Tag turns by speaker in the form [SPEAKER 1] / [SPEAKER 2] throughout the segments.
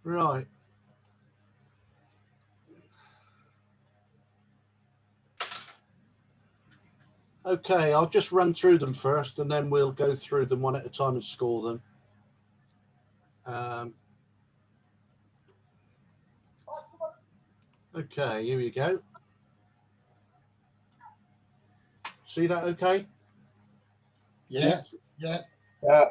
[SPEAKER 1] Right. Okay, I'll just run through them first and then we'll go through them one at a time and score them. Okay, here we go. See that okay?
[SPEAKER 2] Yeah. Yeah.
[SPEAKER 3] Yeah.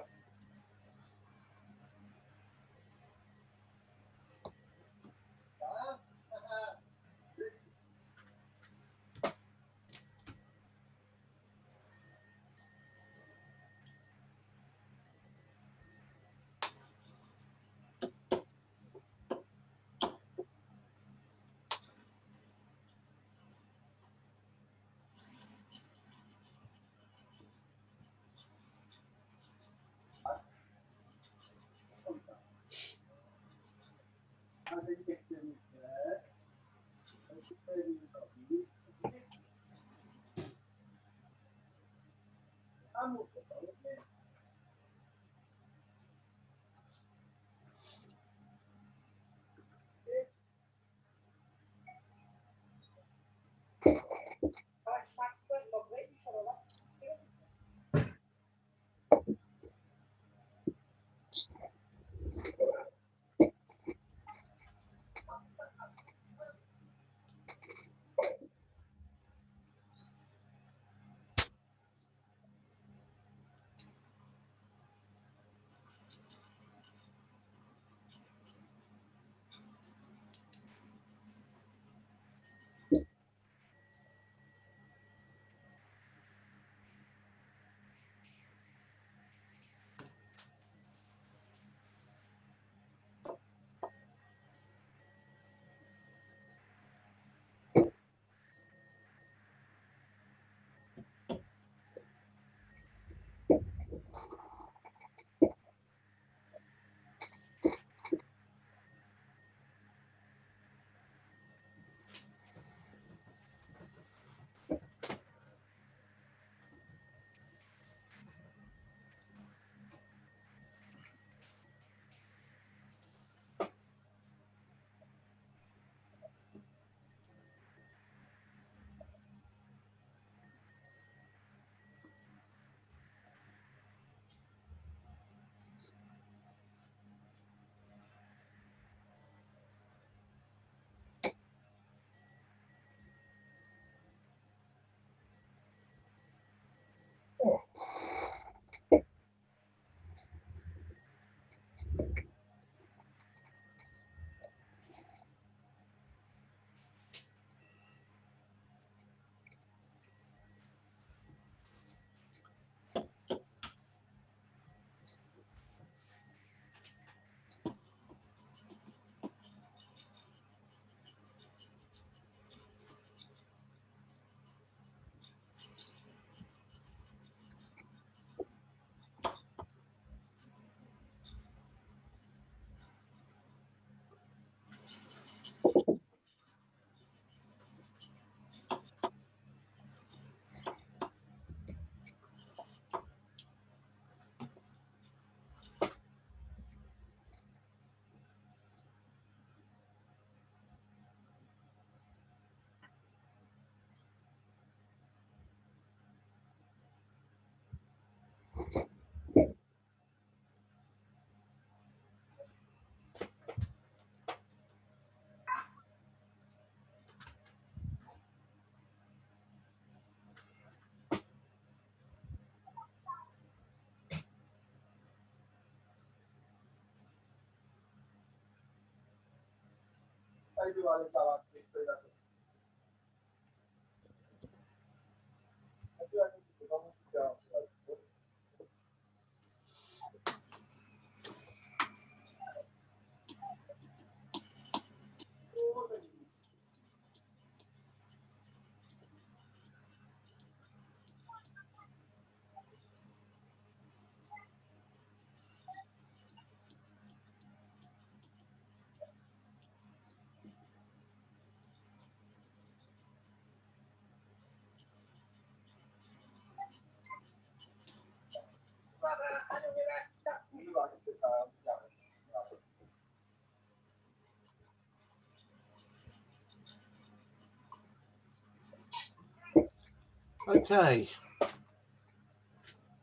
[SPEAKER 1] Okay.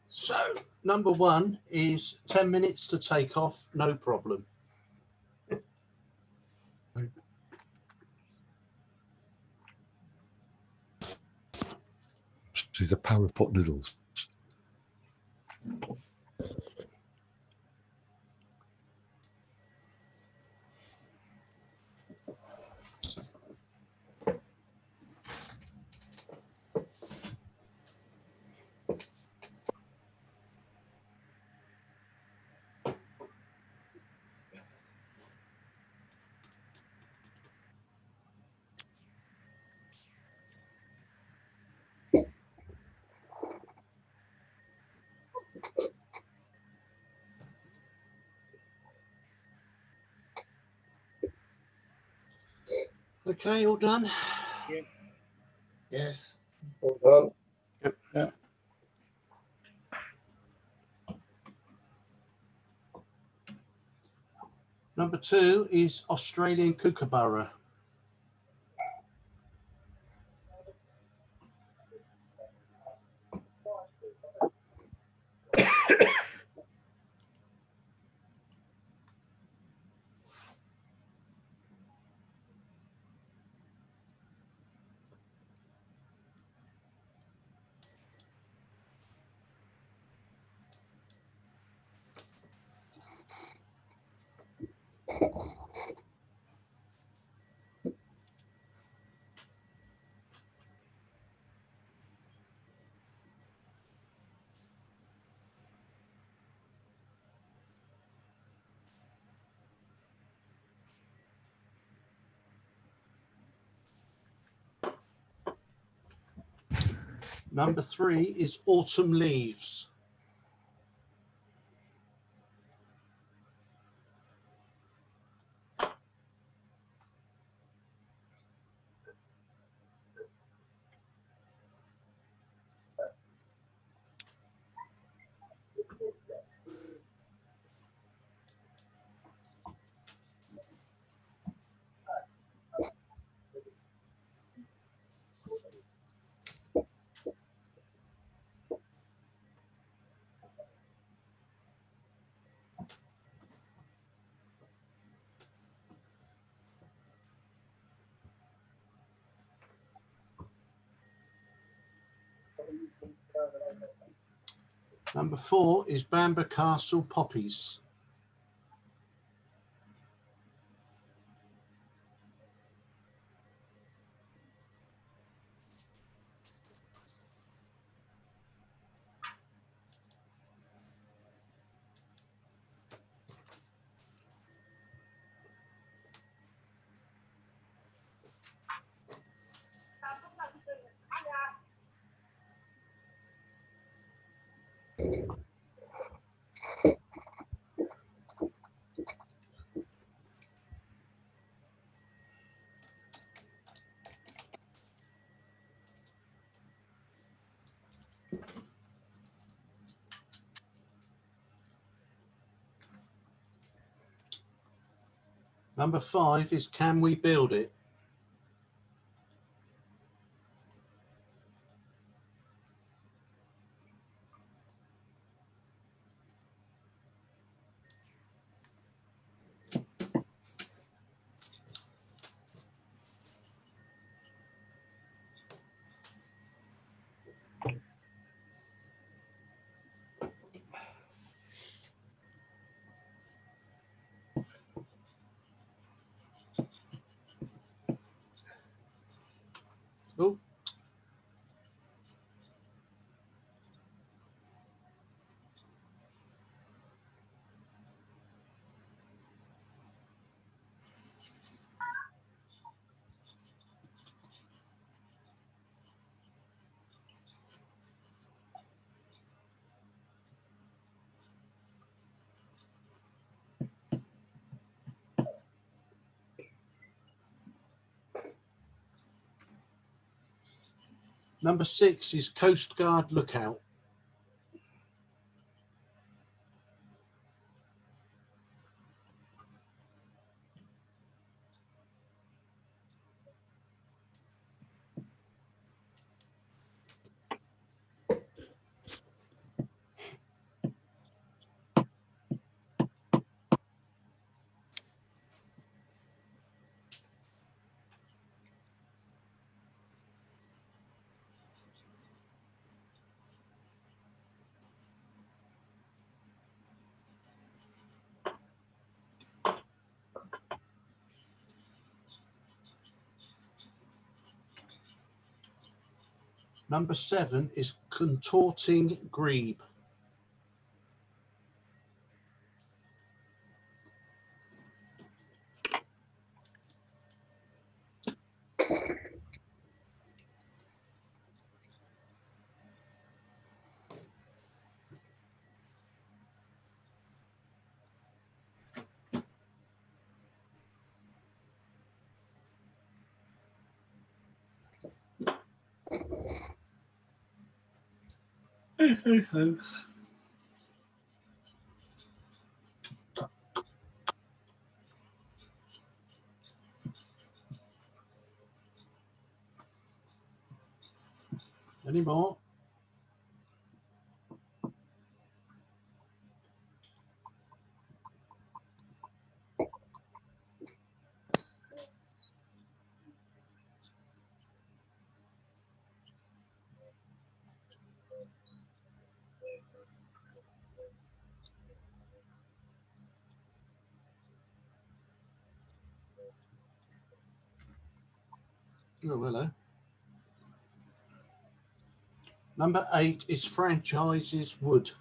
[SPEAKER 1] So number 1 is 10 minutes to take off, no problem.
[SPEAKER 3] See the power of pot noodles.
[SPEAKER 1] Okay, all done?
[SPEAKER 2] Yes.
[SPEAKER 4] Well done.
[SPEAKER 1] Yep. Number 2 is Australian Kookaburra. Number 3 is Autumn Leaves. Number 4 is Bamber Castle Poppies. Number 5 is Can We Build It? Oh, number 6 is Coast Guard Lookout. Number 7 is Contorting Grebe. Any more? Oh, hello. Number 8 is Franchises Wood.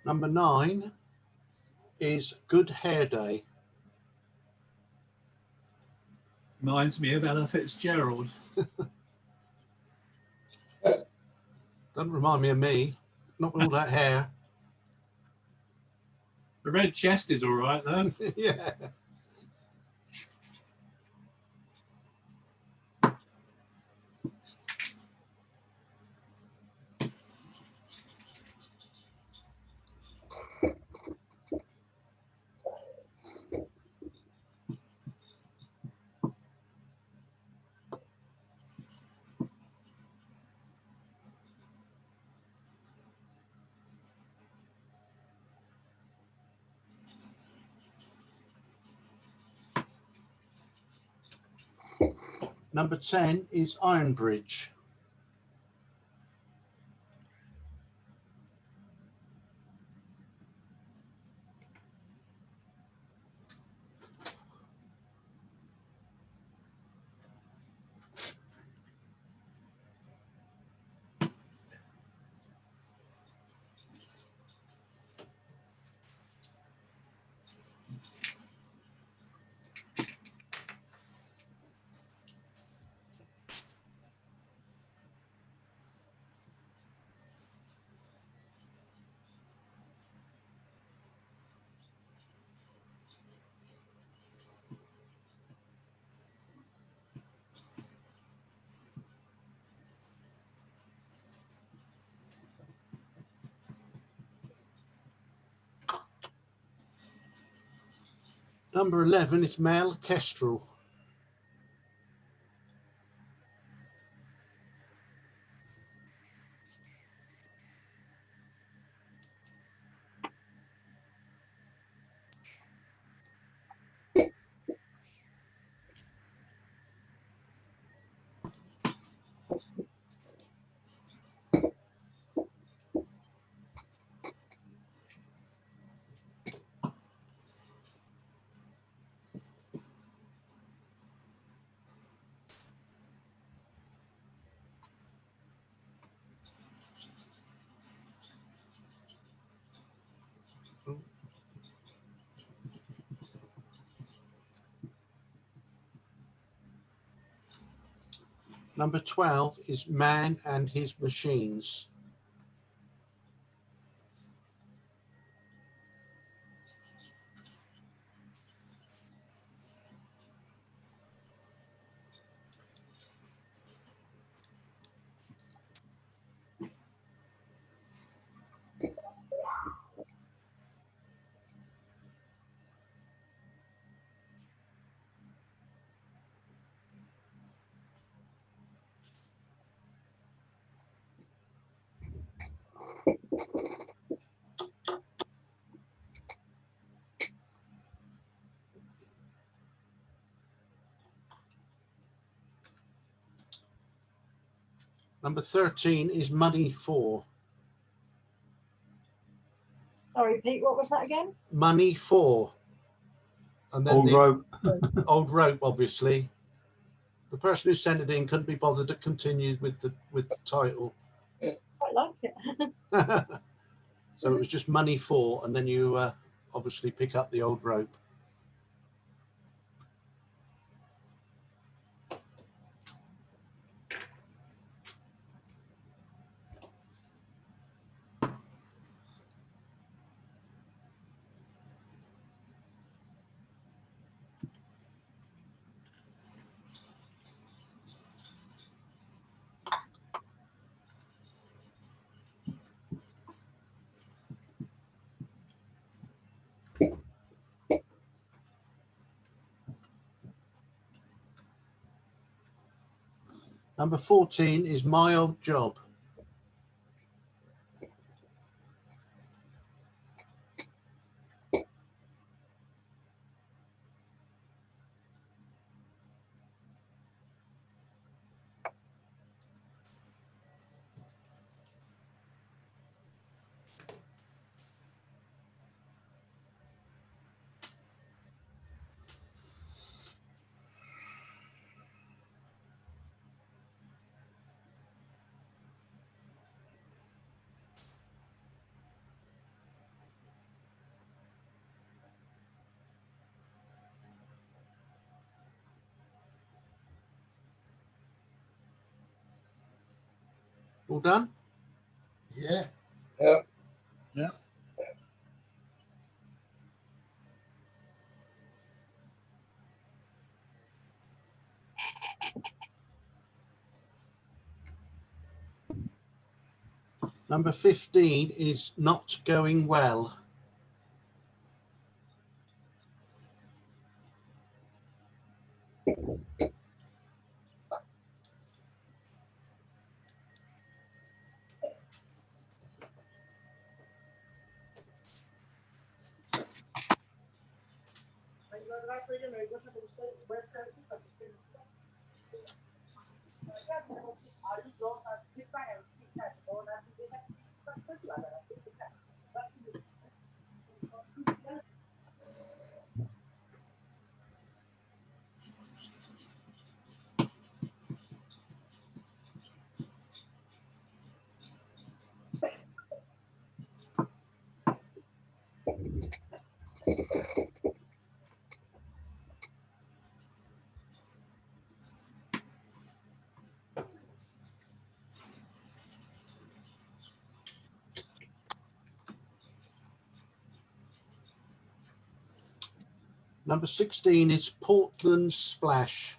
[SPEAKER 1] Number 9 is Good Hair Day.
[SPEAKER 5] Reminds me of Ella Fitzgerald.
[SPEAKER 1] Doesn't remind me of me. Not with all that hair.
[SPEAKER 5] The red chest is all right, though.
[SPEAKER 1] Yeah. Number 10 is Ironbridge. Number 11 is Mel Kestrel. Number 12 is Man and His Machines. Number 13 is money 4.
[SPEAKER 6] Sorry, Pete, what was that again?
[SPEAKER 1] Money 4. And then
[SPEAKER 3] Old
[SPEAKER 1] the
[SPEAKER 3] rope.
[SPEAKER 1] old rope, obviously. The person who sent it in couldn't be bothered to continue with the title.
[SPEAKER 6] I like it.
[SPEAKER 1] So it was just money 4, and then you obviously pick up the old rope. Number 14 is my old job. All done?
[SPEAKER 2] Yeah.
[SPEAKER 4] Yeah.
[SPEAKER 2] Yeah.
[SPEAKER 1] Number 15 is not going well. Number 16 is Portland Splash.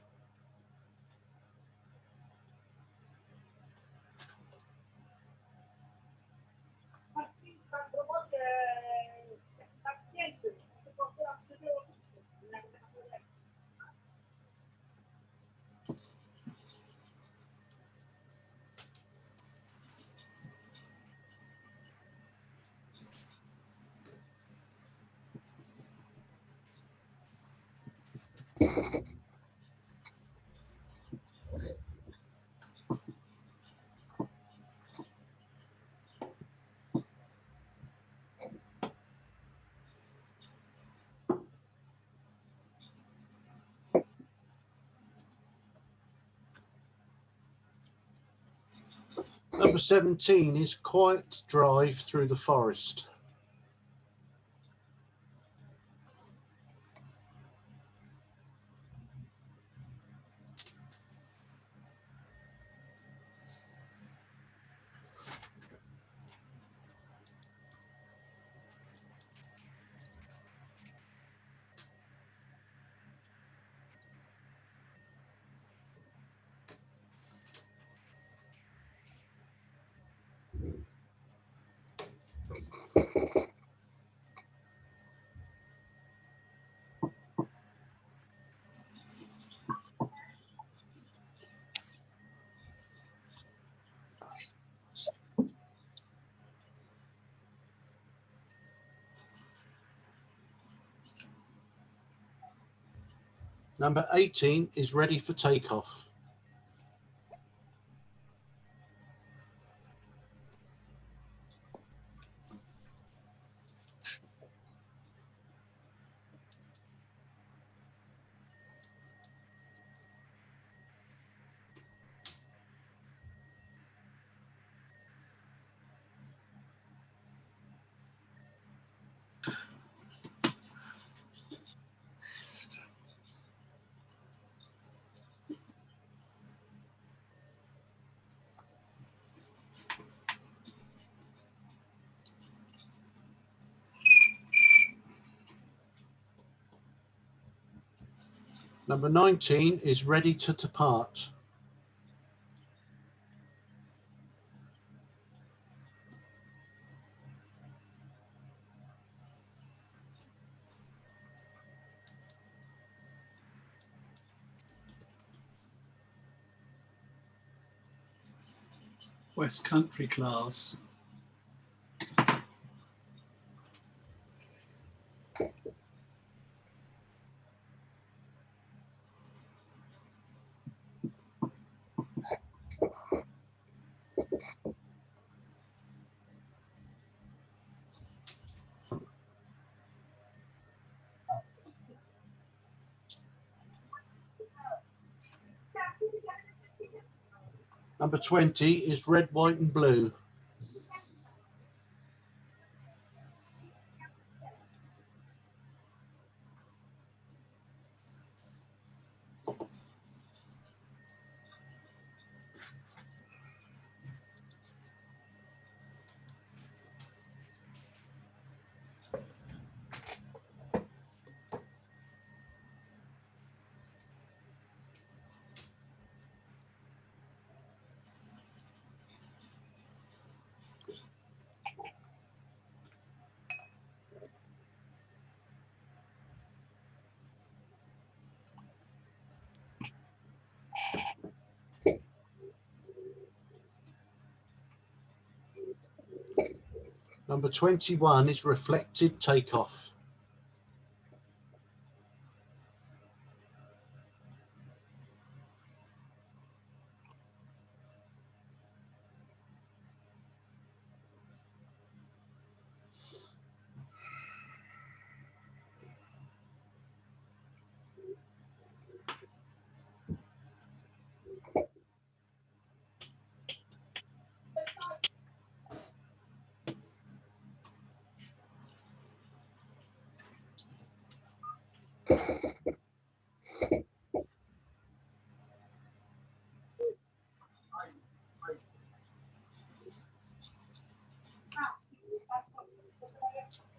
[SPEAKER 1] Number 17 is Quiet Drive Through the Forest. Number 18 is Ready for Takeoff. Number 19 is ready to depart.
[SPEAKER 5] West Country class.
[SPEAKER 1] Number 20 is red, white and blue. Number 21 is reflected takeoff.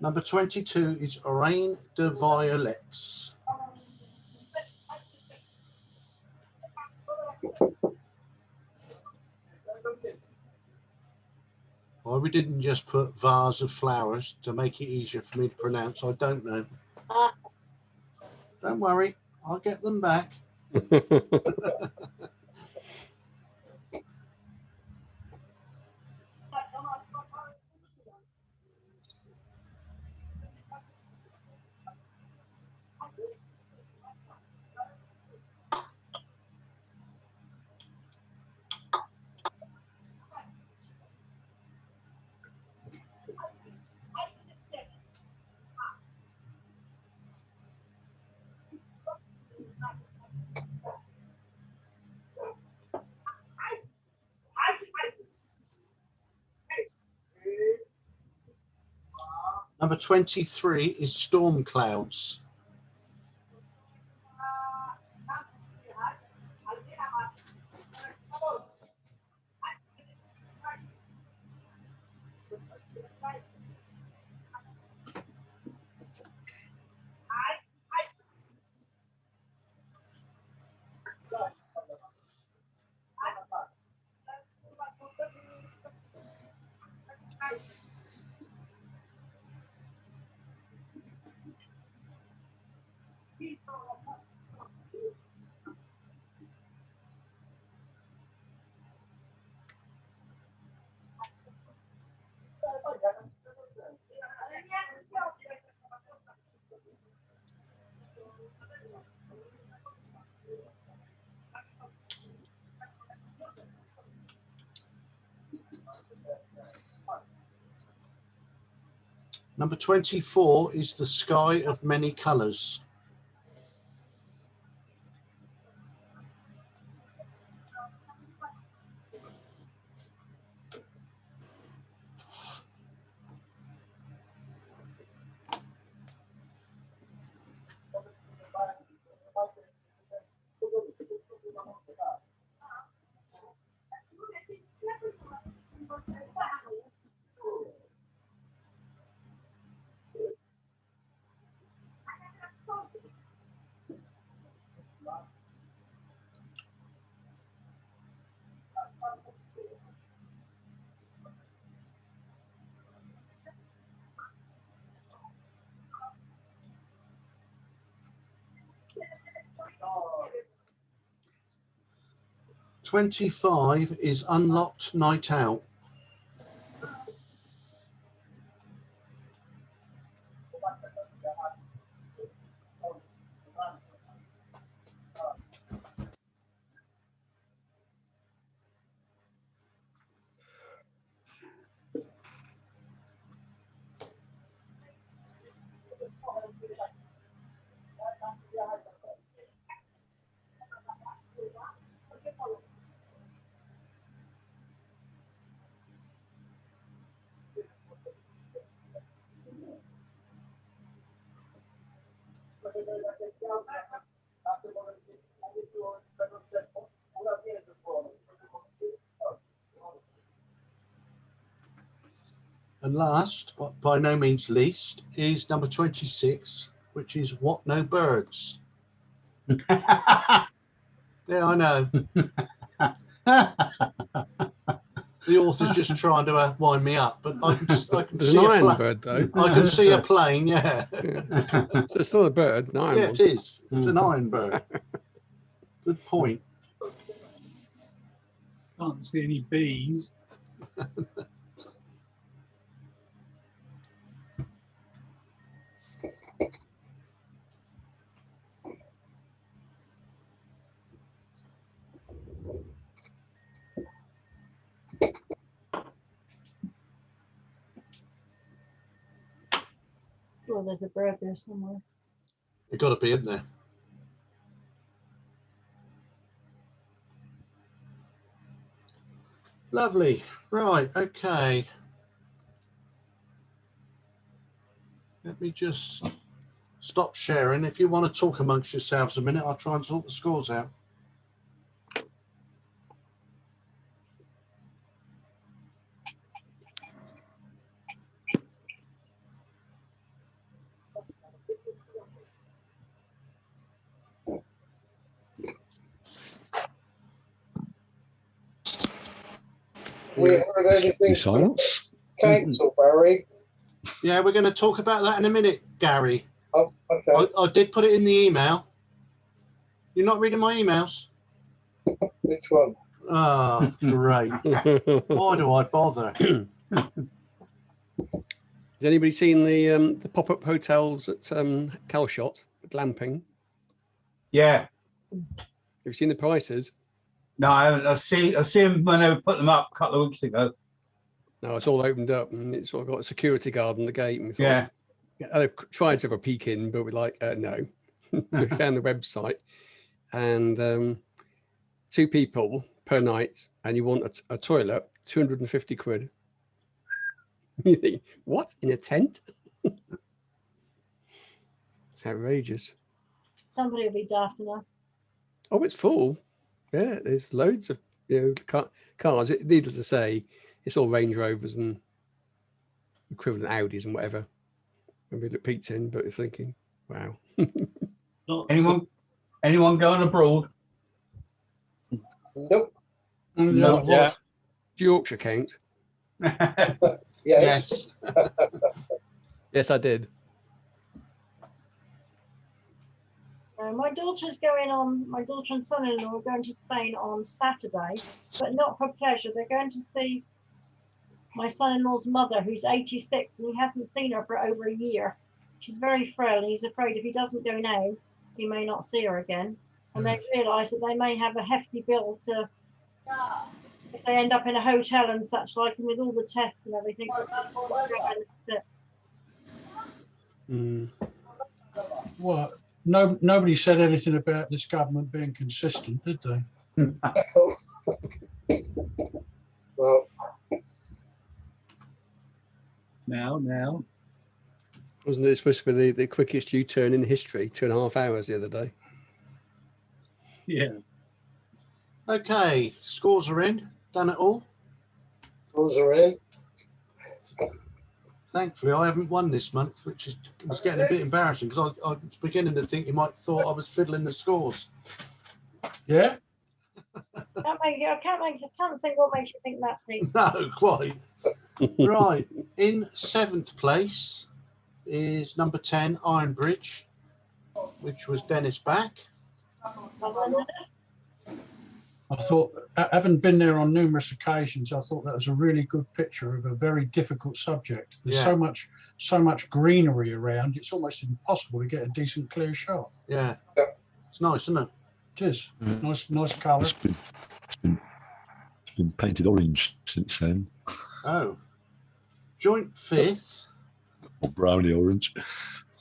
[SPEAKER 1] Number 22 is Reine de Violets. Why we didn't just put vase of flowers to make it easier for me to pronounce, I don't know. Don't worry, I'll get them back. Number 23 is Storm Clouds. Number 24 is The Sky of Many Colours. 25 is Unlocked Night Out. And last, but by no means least, is number 26, which is What No Birds. Yeah, I know. The author's just trying to wind me up, but I can
[SPEAKER 7] There's
[SPEAKER 1] see
[SPEAKER 7] an
[SPEAKER 1] a
[SPEAKER 7] iron
[SPEAKER 1] plane.
[SPEAKER 7] bird though.
[SPEAKER 1] I can see a plane, yeah.
[SPEAKER 7] So it's still a bird, an iron
[SPEAKER 1] Yeah,
[SPEAKER 7] one.
[SPEAKER 1] it is. It's an iron bird. Good point.
[SPEAKER 5] Can't see any bees.
[SPEAKER 6] Sure, there's a bird there somewhere.
[SPEAKER 1] You've got to be in there. Lovely. Right, okay. Let me just stop sharing. If you want to talk amongst yourselves a minute, I'll try and sort the scores out.
[SPEAKER 4] We heard anything from
[SPEAKER 3] Silence.
[SPEAKER 4] council, Barry?
[SPEAKER 1] Yeah, we're going to talk about that in a minute, Gary.
[SPEAKER 4] Oh, okay.
[SPEAKER 1] I did put it in the email. You're not reading my emails?
[SPEAKER 4] Which one?
[SPEAKER 1] Oh, great. Why do I bother?
[SPEAKER 7] Has anybody seen the pop-up hotels at Calshot, glamping?
[SPEAKER 8] Yeah.
[SPEAKER 7] Have you seen the prices?
[SPEAKER 8] No, I haven't. I see them when they put them up a couple of weeks ago.
[SPEAKER 7] No, it's all opened up and it's sort of got a security guard on the gate. And we thought,
[SPEAKER 8] Yeah.
[SPEAKER 7] I've tried to have a peek in, but we're like, no. So we found the website, and 2 people per night, and you want a toilet, 250 quid. You think, what, in a tent? It's outrageous.
[SPEAKER 6] Somebody will be daft enough.
[SPEAKER 7] Oh, it's full. Yeah, there's loads of cars. Needless to say, it's all Range Rovers and equivalent Audis and whatever. When we peeked in, but you're thinking, wow.
[SPEAKER 5] Not
[SPEAKER 8] Anyone going abroad?
[SPEAKER 4] Nope.
[SPEAKER 8] No. Yeah.
[SPEAKER 7] Do Yorkshire count?
[SPEAKER 4] Yes.
[SPEAKER 7] Yes, I did.
[SPEAKER 6] My daughter and son-in-law are going to Spain on Saturday, but not for pleasure. They're going to see my son-in-law's mother, who's 86, and he hasn't seen her for over a year. She's very frail, and he's afraid if he doesn't go now, he may not see her again. And they realise that they may have a hefty bill if they end up in a hotel and such like, and with all the tests and everything.
[SPEAKER 2] Well, nobody said anything about this government being consistent, did they?
[SPEAKER 4] Well,
[SPEAKER 5] now.
[SPEAKER 7] Wasn't it supposed to be the quickest U-turn in history? 2.5 hours the other day.
[SPEAKER 5] Yeah.
[SPEAKER 1] Okay, scores are in. Done it all.
[SPEAKER 4] those are in.
[SPEAKER 1] Thankfully, I haven't won this month, which was getting a bit embarrassing because I was beginning to think you might have thought I was fiddling the scores.
[SPEAKER 2] Yeah.
[SPEAKER 6] I can't think what makes you think that, Pete.
[SPEAKER 1] No, quite. Right. In 7th place is number 10, Ironbridge, which was Dennis Back.
[SPEAKER 2] I thought, having been there on numerous occasions, I thought that was a really good picture of a very difficult subject. There's
[SPEAKER 1] Yeah.
[SPEAKER 2] so much greenery around. It's almost impossible to get a decent, clear shot.
[SPEAKER 1] Yeah.
[SPEAKER 4] Yeah.
[SPEAKER 1] It's nice, isn't it?
[SPEAKER 2] It is
[SPEAKER 3] Yeah.
[SPEAKER 2] nice colour.
[SPEAKER 3] It's been painted orange since then,
[SPEAKER 1] Oh. Joint fifth
[SPEAKER 3] or browny orange.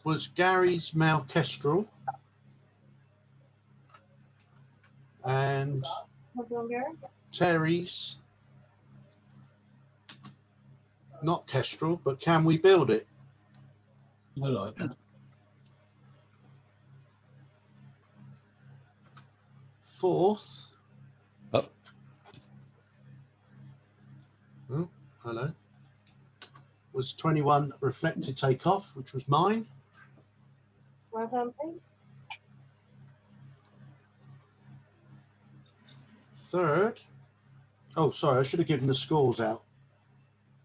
[SPEAKER 1] was Gary's Malkestrel. And
[SPEAKER 6] Hold on, Gary.
[SPEAKER 1] Terry's not Kestrel, but Can We Build It?
[SPEAKER 5] I like that.
[SPEAKER 1] Fourth.
[SPEAKER 3] Oh.
[SPEAKER 1] Oh, hello. Was 21 Reflected Takeoff, which was mine.
[SPEAKER 6] Well done, Pete.
[SPEAKER 1] Third. Oh, sorry, I should have given the scores out.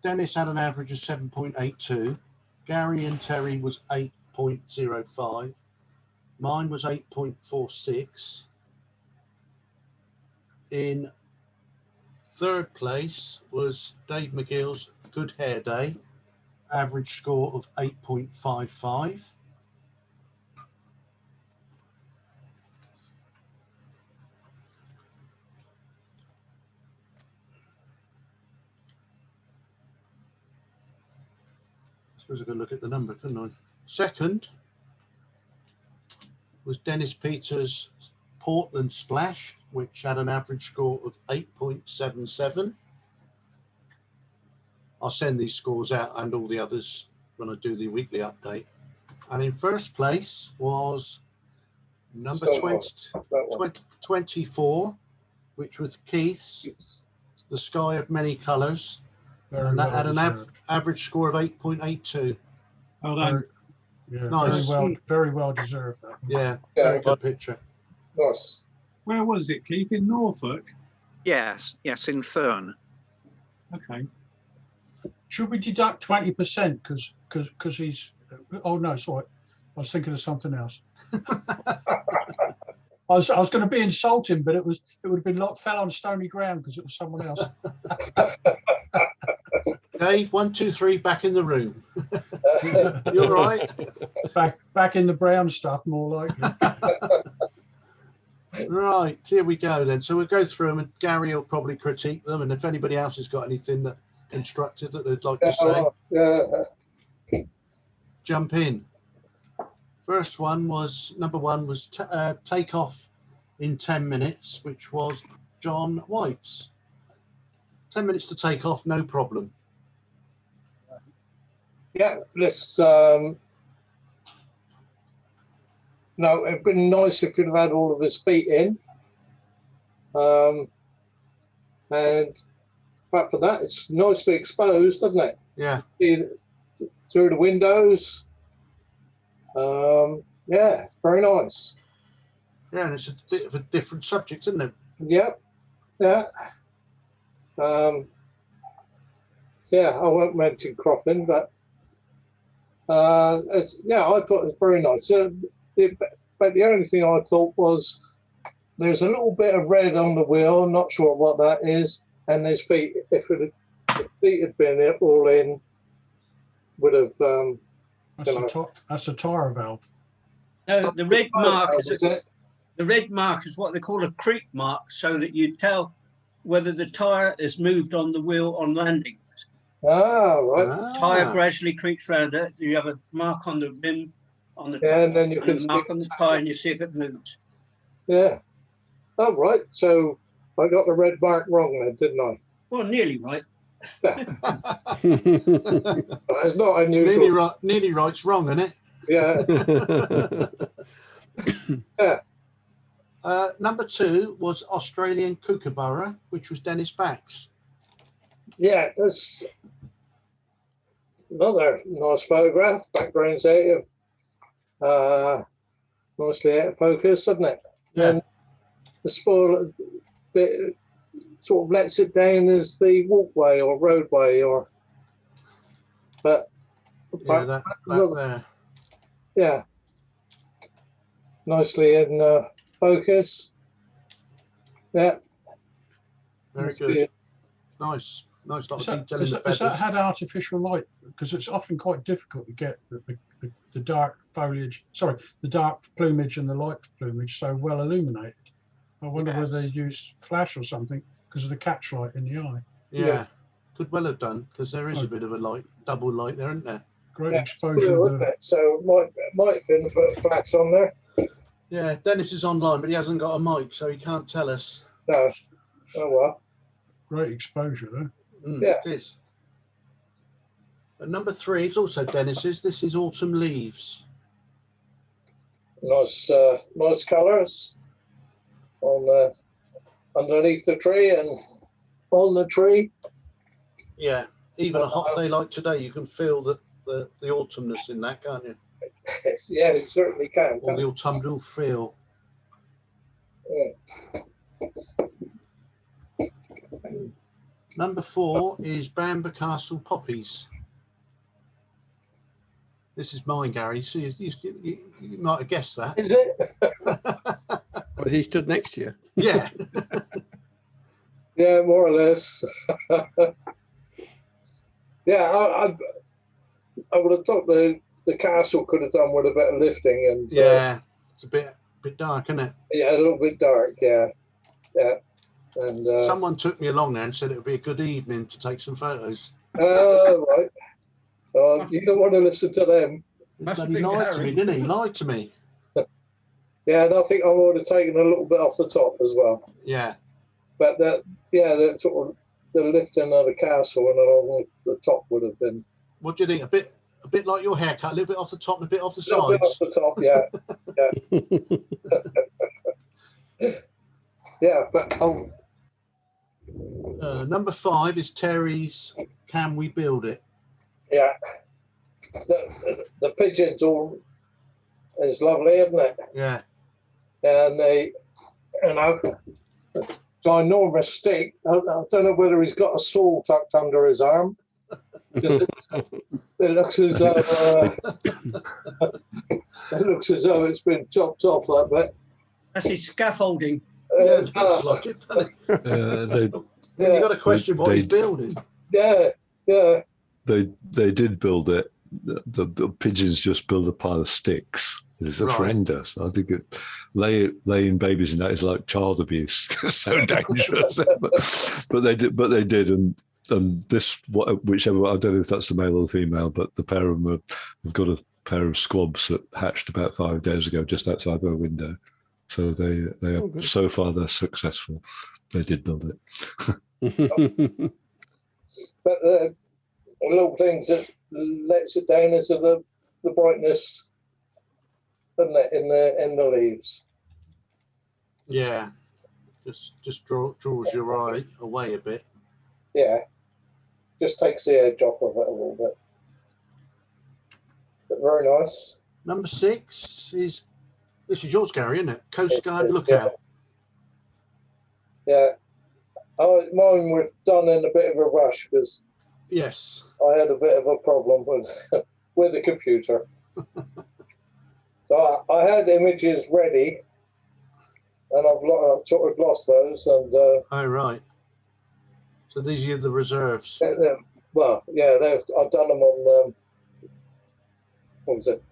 [SPEAKER 1] Dennis had an average of 7.82. Gary and Terry was 8.05. Mine was 8.46. In third place was Dave McGill's Good Hair Day, average score of 8.55. I suppose I could look at the number, couldn't I? Second was Dennis Peters' Portland Splash, which had an average score of 8.77. I'll send these scores out and all the others when I do the weekly update. And in first place was number
[SPEAKER 4] Stonewall. That one.
[SPEAKER 1] 24, which was Keith's The Sky of Many Colours.
[SPEAKER 2] Very
[SPEAKER 1] And that
[SPEAKER 2] well
[SPEAKER 1] had an
[SPEAKER 2] deserved.
[SPEAKER 1] average score of 8.82.
[SPEAKER 5] Well done.
[SPEAKER 2] Yeah,
[SPEAKER 1] Nice.
[SPEAKER 2] very well deserved. That one.
[SPEAKER 1] Yeah,
[SPEAKER 4] Yeah,
[SPEAKER 1] very good picture.
[SPEAKER 4] nice.
[SPEAKER 5] Where was it, Keith? In Norfolk?
[SPEAKER 9] Yes, in Thurn.
[SPEAKER 5] Okay.
[SPEAKER 2] Should we deduct 20% because he's? Oh no, sorry, I was thinking of something else. I was going to be insulting, but it would have been like fell on stony ground because it was someone else.
[SPEAKER 1] Dave, 1, 2, 3, back in the room. You're right.
[SPEAKER 2] back in the brown stuff, more likely.
[SPEAKER 1] Right, here we go then. So we'll go through them and Gary will probably critique them. And if anybody else has got anything that constructed that they'd like to say, jump in. First one was, number one was Take Off in 10 minutes, which was John White's. 10 minutes to take off, no problem.
[SPEAKER 4] Yeah, this. No, it'd been nice if you'd have had all of his feet in. And apart from that, it's nicely exposed, doesn't it?
[SPEAKER 1] Yeah,
[SPEAKER 4] See through the windows. Yeah, very nice.
[SPEAKER 1] yeah, and it's a bit of a different subject, isn't it?
[SPEAKER 4] Yep. Yeah. Yeah, I won't mention cropping, but yeah, I thought it was very nice. But the only thing I thought was there's a little bit of red on the wheel. Not sure what that is. And his feet, if the feet had been all in, would have.
[SPEAKER 2] That's a tire valve.
[SPEAKER 10] No, the red mark is
[SPEAKER 4] it?
[SPEAKER 10] the red mark is what they call a creep mark, so that you tell whether the tyre is moved on the wheel on landing.
[SPEAKER 4] Ah, right.
[SPEAKER 10] Tyre gradually creaks round it. You have a mark on the rim, on the
[SPEAKER 4] Yeah, and then you
[SPEAKER 10] and
[SPEAKER 4] can
[SPEAKER 10] a mark on the tyre, and you see if it moves.
[SPEAKER 4] Yeah. Oh, right. So I got the red mark wrong then, didn't I?
[SPEAKER 10] Well, nearly right.
[SPEAKER 4] It's not unusual.
[SPEAKER 1] Nearly right's wrong, isn't it?
[SPEAKER 4] Yeah. Yeah.
[SPEAKER 1] Number two was Australian Kookaburra, which was Dennis Bax.
[SPEAKER 4] Yeah, that's another nice photograph. Background's out of nicely out of focus, doesn't it?
[SPEAKER 1] Yeah.
[SPEAKER 4] And the spoil bit sort of lets it down as the walkway or roadway, or but
[SPEAKER 1] Yeah, that there.
[SPEAKER 4] yeah, nicely in focus. Yeah,
[SPEAKER 1] Very
[SPEAKER 4] That's
[SPEAKER 1] good.
[SPEAKER 4] good.
[SPEAKER 1] Nice
[SPEAKER 2] Is
[SPEAKER 1] lot of
[SPEAKER 2] that,
[SPEAKER 1] detail in the
[SPEAKER 2] is that
[SPEAKER 1] feathers.
[SPEAKER 2] had artificial light? Because it's often quite difficult to get the dark foliage, sorry, the dark plumage and the light plumage so well illuminated. I wonder whether they
[SPEAKER 1] Yes.
[SPEAKER 2] used flash or something because of the catch light in the eye.
[SPEAKER 1] Yeah, could well have done, because there is a
[SPEAKER 2] Okay.
[SPEAKER 1] bit of a light, double light there, isn't there?
[SPEAKER 2] Great
[SPEAKER 4] Yeah,
[SPEAKER 2] exposure.
[SPEAKER 4] blue,
[SPEAKER 2] Of
[SPEAKER 4] isn't
[SPEAKER 2] the,
[SPEAKER 4] it? So might have been put flash on there.
[SPEAKER 1] Yeah, Dennis is online, but he hasn't got a mic, so he can't tell us.
[SPEAKER 4] No. Oh well.
[SPEAKER 2] great exposure there.
[SPEAKER 4] Yeah.
[SPEAKER 1] It is. And number 3 is also Dennis's. This is Autumn Leaves.
[SPEAKER 4] Nice nice colours on underneath the tree and on the tree.
[SPEAKER 1] Yeah, even a hot day like today, you can feel the autumnness in that, can't you?
[SPEAKER 4] Yeah, it certainly can.
[SPEAKER 1] Or the autumnal feel.
[SPEAKER 4] Yeah.
[SPEAKER 1] Number 4 is Bamber Castle Poppies. This is mine, Gary. So you might have guessed that.
[SPEAKER 4] Is it?
[SPEAKER 7] Was he stood next to you?
[SPEAKER 1] Yeah.
[SPEAKER 4] Yeah, more or less. Yeah, I would have thought the castle could have done with a bit of lifting and
[SPEAKER 1] Yeah. It's a bit dark, isn't it?
[SPEAKER 4] yeah, a little bit dark. Yeah, yeah, and
[SPEAKER 1] Someone took me along there and said it would be a good evening to take some photos.
[SPEAKER 4] right. You don't want to listen to them.
[SPEAKER 10] Must have
[SPEAKER 1] He
[SPEAKER 10] been
[SPEAKER 1] lied to me,
[SPEAKER 10] Gary.
[SPEAKER 1] didn't he? He lied to me.
[SPEAKER 4] Yeah, and I think I would have taken a little bit off the top as well.
[SPEAKER 1] Yeah.
[SPEAKER 4] But that sort of the lifting of the castle and along the top would have been
[SPEAKER 1] What do you think? A bit like your haircut, a little bit off the top and a bit off the
[SPEAKER 4] a little bit off
[SPEAKER 1] sides.
[SPEAKER 4] the top. Yeah, yeah, but
[SPEAKER 1] Number 5 is Terry's Can We Build It?
[SPEAKER 4] yeah, the pigeons all is lovely, isn't it?
[SPEAKER 1] Yeah.
[SPEAKER 4] And they, ginormous stick. I don't know whether he's got a saw tucked under his arm. It looks as though it's been chopped off that bit.
[SPEAKER 10] That's his scaffolding.
[SPEAKER 1] Yeah, it looks like it, doesn't it?
[SPEAKER 3] They
[SPEAKER 1] You've got to question what he's
[SPEAKER 3] they-
[SPEAKER 1] building.
[SPEAKER 4] Yeah, yeah,
[SPEAKER 3] they did build it. The pigeons just build a pile of sticks. It's
[SPEAKER 1] Right.
[SPEAKER 3] horrendous. I think laying babies in that is like child abuse. It's so dangerous. but they did, and this whichever, I don't know if that's the male or the female, but the pair of them have got a pair of squabs that hatched about 5 days ago just outside their window. So they are
[SPEAKER 7] good.
[SPEAKER 3] so far they're successful. They did build it.
[SPEAKER 4] but the little things that lets it down is the brightness, isn't it, in the leaves?
[SPEAKER 1] Yeah. Just draws your eye away a bit.
[SPEAKER 4] Yeah, just takes the edge off of it a little bit. But very nice.
[SPEAKER 1] Number 6 is, this is yours, Gary, isn't it? Coast Guard
[SPEAKER 4] Yeah.
[SPEAKER 1] Lookout.
[SPEAKER 4] Yeah. Mine were done in a bit of a rush because
[SPEAKER 1] Yes.
[SPEAKER 4] I had a bit of a problem with the computer. So I had images ready, and I've sort of lost those. And
[SPEAKER 1] Oh, right. So these are the reserves.
[SPEAKER 4] well, yeah, I've done them on what was it,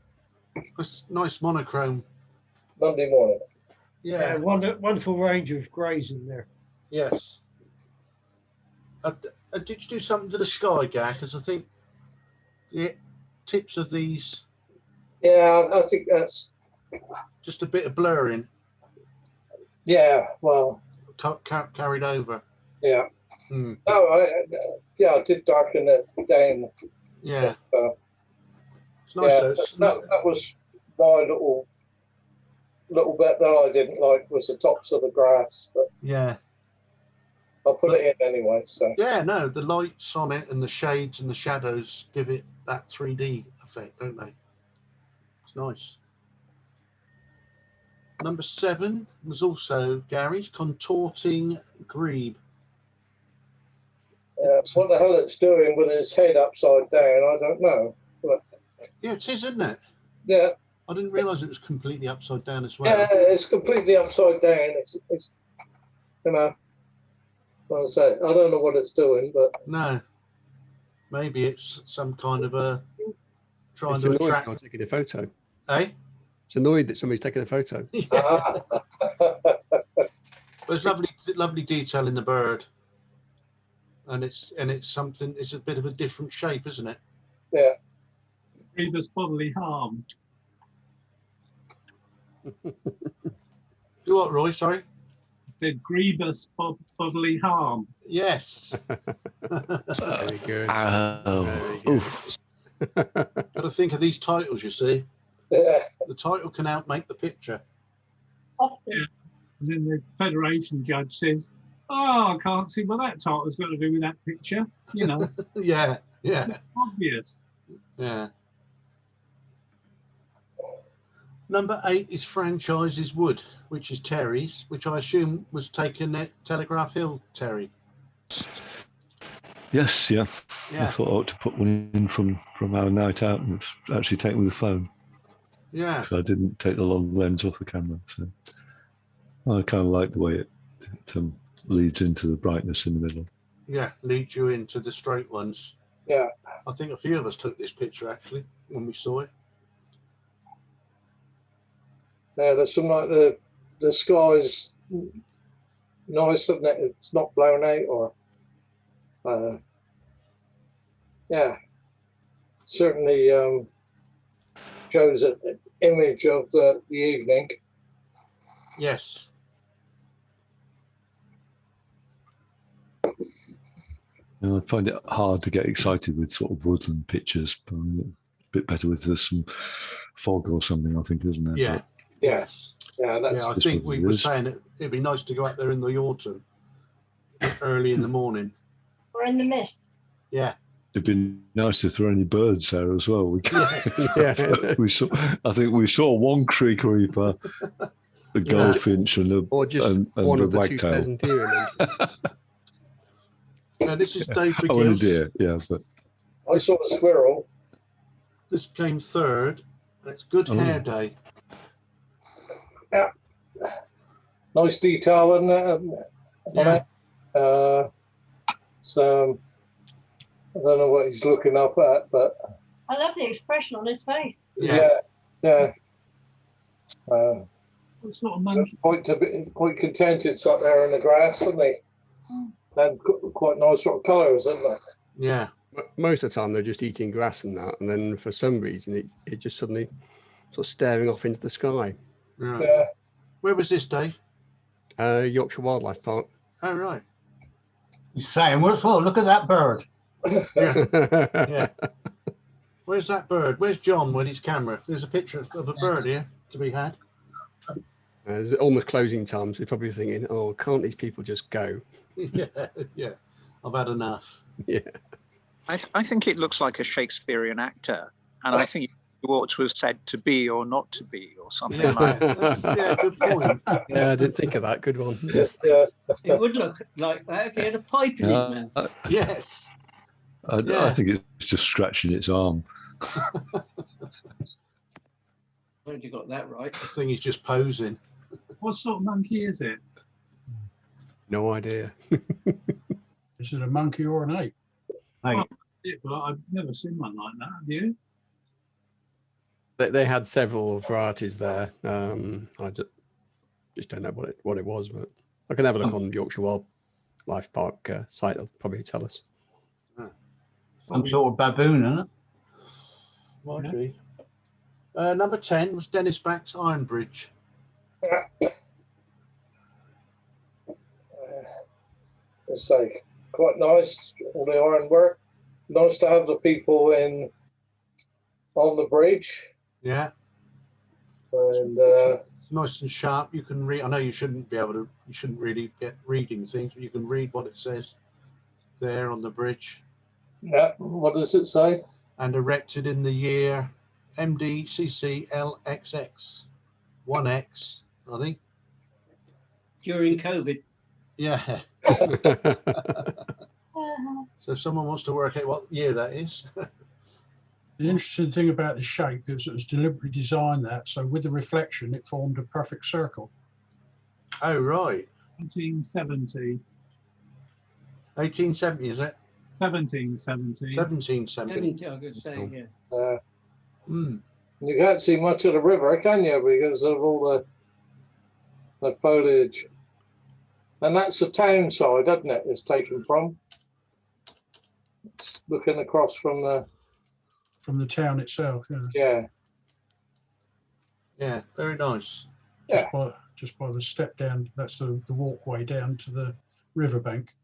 [SPEAKER 1] Nice monochrome.
[SPEAKER 4] Monday morning.
[SPEAKER 1] Yeah.
[SPEAKER 11] Wonderful range of greys in there.
[SPEAKER 1] Yes. Did you do something to the sky, Gak? Because I think the tips of these,
[SPEAKER 4] Yeah, I think that's
[SPEAKER 1] just a bit of blurring
[SPEAKER 4] yeah. Well,
[SPEAKER 1] carried over.
[SPEAKER 4] yeah.
[SPEAKER 1] Hmm.
[SPEAKER 4] No, I did darken it down.
[SPEAKER 1] Yeah. It's
[SPEAKER 4] Yeah,
[SPEAKER 1] nice though. It's
[SPEAKER 4] that was my little bit that I didn't like was the tops of the grass, but
[SPEAKER 1] yeah.
[SPEAKER 4] I'll put it in anyway. So
[SPEAKER 1] Yeah, no, the lights on it and the shades and the shadows give it that 3D effect, don't they? It's nice. Number 7 was also Gary's Contorting Grebe.
[SPEAKER 4] what the hell it's doing with his head upside down, I don't know. But
[SPEAKER 1] Yeah, it is, isn't it?
[SPEAKER 4] yeah,
[SPEAKER 1] I didn't realise it was completely upside down as well.
[SPEAKER 4] yeah, it's completely upside down. It's Like I say, I don't know what it's doing, but
[SPEAKER 1] No. Maybe it's some kind of a trying
[SPEAKER 7] It's
[SPEAKER 1] to
[SPEAKER 7] annoyed
[SPEAKER 1] attract.
[SPEAKER 7] you're taking a photo.
[SPEAKER 1] Eh?
[SPEAKER 7] It's annoyed that somebody's taking a photo.
[SPEAKER 1] Yeah. There's lovely detail in the bird, and it's something. It's a bit of a different shape, isn't it?
[SPEAKER 4] yeah.
[SPEAKER 5] Grievous bodily harm.
[SPEAKER 1] Do what, Roy? Sorry.
[SPEAKER 5] The grievous bodily harm.
[SPEAKER 1] Yes.
[SPEAKER 7] Very good.
[SPEAKER 3] Oh,
[SPEAKER 7] Very good.
[SPEAKER 3] oof.
[SPEAKER 1] Got to think of these titles. You see,
[SPEAKER 4] Yeah.
[SPEAKER 1] the title can outmake the picture.
[SPEAKER 6] Often.
[SPEAKER 5] And then the Federation judge says, "Oh, I can't see what that title's got to do with that picture." You know,
[SPEAKER 1] Yeah. Yeah.
[SPEAKER 5] it's obvious.
[SPEAKER 1] Yeah. Number 8 is Franchises Wood, which is Terry's, which I assume was taken at Telegraph Hill, Terry.
[SPEAKER 3] Yes, yeah.
[SPEAKER 1] Yeah.
[SPEAKER 3] I thought I ought to put one in from our night out, and it's actually taken with the phone.
[SPEAKER 1] Yeah.
[SPEAKER 3] So I didn't take the long lens off the camera. So I kind of like the way it leads into the brightness in the middle.
[SPEAKER 1] Yeah. Leads you into the straight ones.
[SPEAKER 4] Yeah.
[SPEAKER 1] I think a few of us took this picture actually when we saw it.
[SPEAKER 4] Yeah, there's some like the sky's nice, isn't it? It's not blown out or yeah. Certainly shows an image of the evening.
[SPEAKER 1] Yes.
[SPEAKER 3] And I find it hard to get excited with sort of woodland pictures, but a bit better with some fog or something, I think, isn't it?
[SPEAKER 1] Yeah.
[SPEAKER 3] But
[SPEAKER 1] Yes.
[SPEAKER 4] Yeah, that's
[SPEAKER 1] Yeah. I
[SPEAKER 3] just
[SPEAKER 1] think
[SPEAKER 3] what
[SPEAKER 1] we
[SPEAKER 3] it
[SPEAKER 1] were
[SPEAKER 3] is.
[SPEAKER 1] saying it'd be nice to go out there in the autumn, early in the morning.
[SPEAKER 6] Or in the mist.
[SPEAKER 1] Yeah.
[SPEAKER 3] it'd be nice to throw any birds there as well.
[SPEAKER 1] Yes.
[SPEAKER 7] Yeah.
[SPEAKER 3] I think we saw one creek reaper, the goldfinch, and the
[SPEAKER 7] Or just
[SPEAKER 3] and
[SPEAKER 7] one
[SPEAKER 3] the
[SPEAKER 7] of the
[SPEAKER 3] wagtail.
[SPEAKER 7] 2,000 deer. I mentioned.
[SPEAKER 1] Now, this is Dave
[SPEAKER 3] Oh, and a
[SPEAKER 1] McGill's.
[SPEAKER 3] deer, yeah. But
[SPEAKER 4] I saw a squirrel.
[SPEAKER 1] This came third. That's Good
[SPEAKER 3] Oh.
[SPEAKER 1] Hair Day.
[SPEAKER 4] Nice detail in it.
[SPEAKER 1] Yeah.
[SPEAKER 4] So I don't know what he's looking up at, but
[SPEAKER 6] I love the expression on his face.
[SPEAKER 1] Yeah.
[SPEAKER 4] yeah.
[SPEAKER 5] What sort of monkey?
[SPEAKER 4] Quite contented sat there in the grass, isn't he? And quite nice sort of colours, isn't they?
[SPEAKER 1] Yeah.
[SPEAKER 7] Most of the time they're just eating grass and that, and then for some reason it just suddenly sort of staring off into the sky.
[SPEAKER 1] Right.
[SPEAKER 4] Yeah.
[SPEAKER 1] Where was this, Dave?
[SPEAKER 7] Yorkshire Wildlife Park.
[SPEAKER 1] Oh, right.
[SPEAKER 8] He's saying, well, look at that bird.
[SPEAKER 1] Yeah. Yeah. Where's that bird? Where's John with his camera? There's a picture of a bird here to be had.
[SPEAKER 7] It's almost closing time, so you're probably thinking, oh, can't these people just go?
[SPEAKER 1] Yeah. Yeah. I've had enough.
[SPEAKER 7] Yeah.
[SPEAKER 9] I think it looks like a Shakespearean actor, and I think you ought to have said to be or not to be or something
[SPEAKER 1] Yeah.
[SPEAKER 9] like that.
[SPEAKER 1] Yeah, good point.
[SPEAKER 7] Yeah, I didn't think of that. Good one. Yes.
[SPEAKER 4] Yeah.
[SPEAKER 10] It would look like that if he had a pipe in his mouth.
[SPEAKER 1] Yes.
[SPEAKER 3] I
[SPEAKER 1] Yeah.
[SPEAKER 3] think it's just scratching its arm.
[SPEAKER 10] Glad you got that right.
[SPEAKER 1] I think he's just posing.
[SPEAKER 5] What sort of monkey is it?
[SPEAKER 7] No idea.
[SPEAKER 2] Is it a monkey or an ape?
[SPEAKER 8] Hey,
[SPEAKER 5] Yeah, but I've never seen one like that. Have you?
[SPEAKER 7] They had several varieties there. I just don't know what it was, but I can have a look on the Yorkshire Wildlife Park site. They'll probably tell us.
[SPEAKER 8] some sort of baboon, isn't it?
[SPEAKER 1] Might
[SPEAKER 5] Yeah.
[SPEAKER 1] be. Number 10 was Dennis Back's Iron Bridge.
[SPEAKER 4] It's like quite nice, all the ironwork. Nice to have the people on the bridge,
[SPEAKER 1] Yeah.
[SPEAKER 4] and
[SPEAKER 1] It's nice and sharp. You can read. I know you shouldn't really get reading things, but you can read what it says there on the bridge.
[SPEAKER 4] yeah. What does it say?
[SPEAKER 1] And erected in the year MDCCLXX 1X, I think.
[SPEAKER 10] During COVID.
[SPEAKER 1] Yeah. So if someone wants to work out what year that is.
[SPEAKER 2] The interesting thing about the shape is it was deliberately designed that, so with the reflection, it formed a perfect circle.
[SPEAKER 1] Oh, right.
[SPEAKER 5] 1970.
[SPEAKER 1] 1870, is it?
[SPEAKER 5] 1770.
[SPEAKER 1] 1770.
[SPEAKER 10] I could say, yeah.
[SPEAKER 4] You can't see much of the river, can you? Because of all the foliage. And that's the town side, isn't it? It's taken from. It's looking across from
[SPEAKER 2] the town itself. Yeah.
[SPEAKER 4] Yeah.
[SPEAKER 1] Yeah, very nice.
[SPEAKER 2] Just by the step down. That's the walkway down to the riverbank.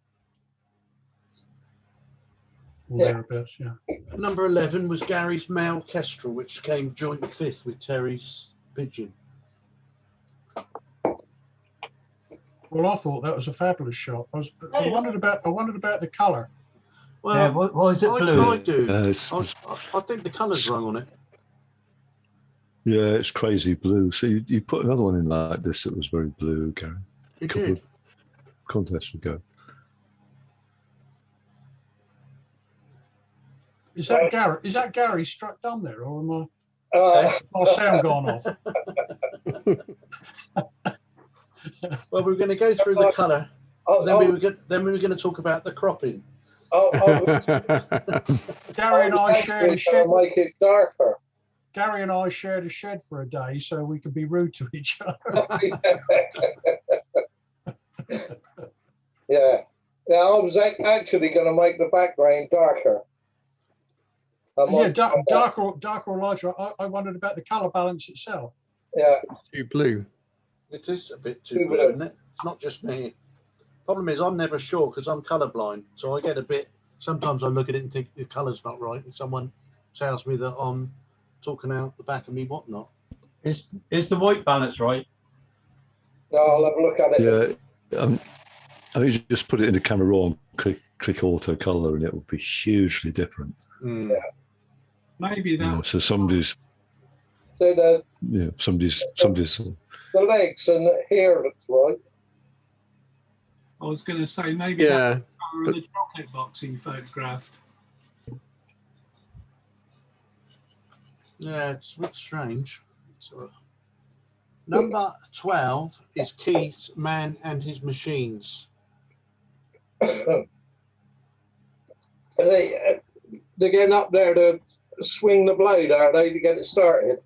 [SPEAKER 2] Or thereabouts, yeah.
[SPEAKER 1] Number 11 was Gary's male kestrel, which came joint 5th with Terry's pigeon.
[SPEAKER 2] Well, I thought that was a fabulous shot. I wondered about the colour.
[SPEAKER 1] Well,
[SPEAKER 8] Yeah, why is it blue?
[SPEAKER 1] I do.
[SPEAKER 3] It's-
[SPEAKER 1] I think the colour's wrong on it.
[SPEAKER 3] Yeah, it's crazy blue. So you put another one in like this that was very blue, Gary.
[SPEAKER 1] You
[SPEAKER 3] couple
[SPEAKER 1] did.
[SPEAKER 3] of contests ago.
[SPEAKER 2] Is that Gary? Is that Gary struck down there, or am my sound gone off?
[SPEAKER 1] Well, we're going to go through the colour. Then we were going to talk about the cropping.
[SPEAKER 2] Gary and I shared a shed.
[SPEAKER 4] Make it darker.
[SPEAKER 2] Gary and I shared a shed for a day, so we could be rude to each other.
[SPEAKER 4] Yeah, I was actually going to make the background darker.
[SPEAKER 2] Yeah, darker or lighter. I wondered about the colour balance itself.
[SPEAKER 4] Yeah.
[SPEAKER 7] Too blue.
[SPEAKER 1] It is a bit too blue, isn't it? It's not just me. Problem is, I'm never sure because I'm colourblind, so I get a bit. Sometimes I look at it and think the colour's not right, and someone tells me that I'm talking out the back of me whatnot.
[SPEAKER 8] Is the white balance right?
[SPEAKER 4] No, I'll have a look at it.
[SPEAKER 3] Yeah, I mean, you just put it in the camera raw and click auto color, and it will be hugely different.
[SPEAKER 4] Yeah.
[SPEAKER 5] Maybe
[SPEAKER 3] You
[SPEAKER 5] that.
[SPEAKER 3] know, so somebody's
[SPEAKER 4] So the
[SPEAKER 3] the
[SPEAKER 4] legs and the hair looks right.
[SPEAKER 5] I was going to say maybe
[SPEAKER 7] Yeah,
[SPEAKER 5] that colour of the chocolate box he photographed.
[SPEAKER 1] Yeah, it's a bit strange. So, number 12 is Keith's Man and His Machines.
[SPEAKER 4] Are they're getting up there to swing the blade, are they, to get it started?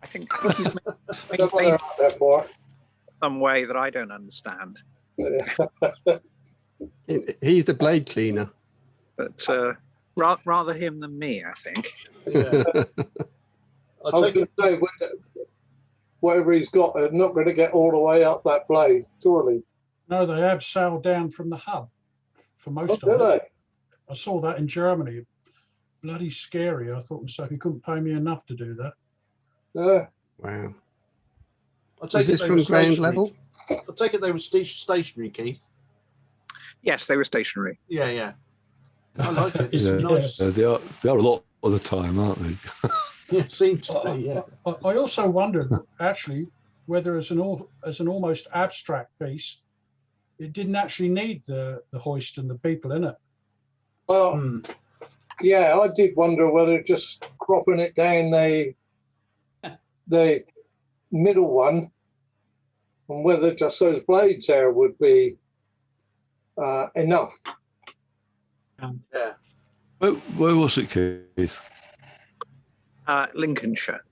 [SPEAKER 9] I think he's
[SPEAKER 4] That's what they're
[SPEAKER 9] made
[SPEAKER 4] out there for.
[SPEAKER 9] some way that I don't understand.
[SPEAKER 7] he's the blade cleaner.
[SPEAKER 9] But rather him than me, I think.
[SPEAKER 1] Yeah.
[SPEAKER 4] I was going to say, whatever he's got, they're not going to get all the way up that blade, surely.
[SPEAKER 2] No, they have sailed down from the hub for most
[SPEAKER 4] Oh,
[SPEAKER 2] of
[SPEAKER 4] do
[SPEAKER 2] it.
[SPEAKER 4] they?
[SPEAKER 2] I saw that in Germany. Bloody scary. I thought so. He couldn't pay me enough to do that.
[SPEAKER 4] Yeah.
[SPEAKER 7] Wow.
[SPEAKER 1] I take
[SPEAKER 7] Is
[SPEAKER 1] it
[SPEAKER 7] this
[SPEAKER 1] they
[SPEAKER 7] from
[SPEAKER 1] were
[SPEAKER 7] ground
[SPEAKER 1] stationary.
[SPEAKER 7] level?
[SPEAKER 1] I take it they were stationary, Keith.
[SPEAKER 9] Yes, they were stationary.
[SPEAKER 1] Yeah, yeah. I like it. It's
[SPEAKER 3] yeah,
[SPEAKER 1] nice.
[SPEAKER 3] they are a lot of the time, aren't they?
[SPEAKER 1] Yeah, it seems to be. Yeah.
[SPEAKER 2] I also wondered actually whether as an almost abstract piece, it didn't actually need the hoist and the people in it.
[SPEAKER 4] Well, yeah, I did wonder whether just cropping it down the middle one, and whether just those blades there would be enough.
[SPEAKER 1] Yeah.
[SPEAKER 3] Where was it, Keith?
[SPEAKER 9] Lincolnshire.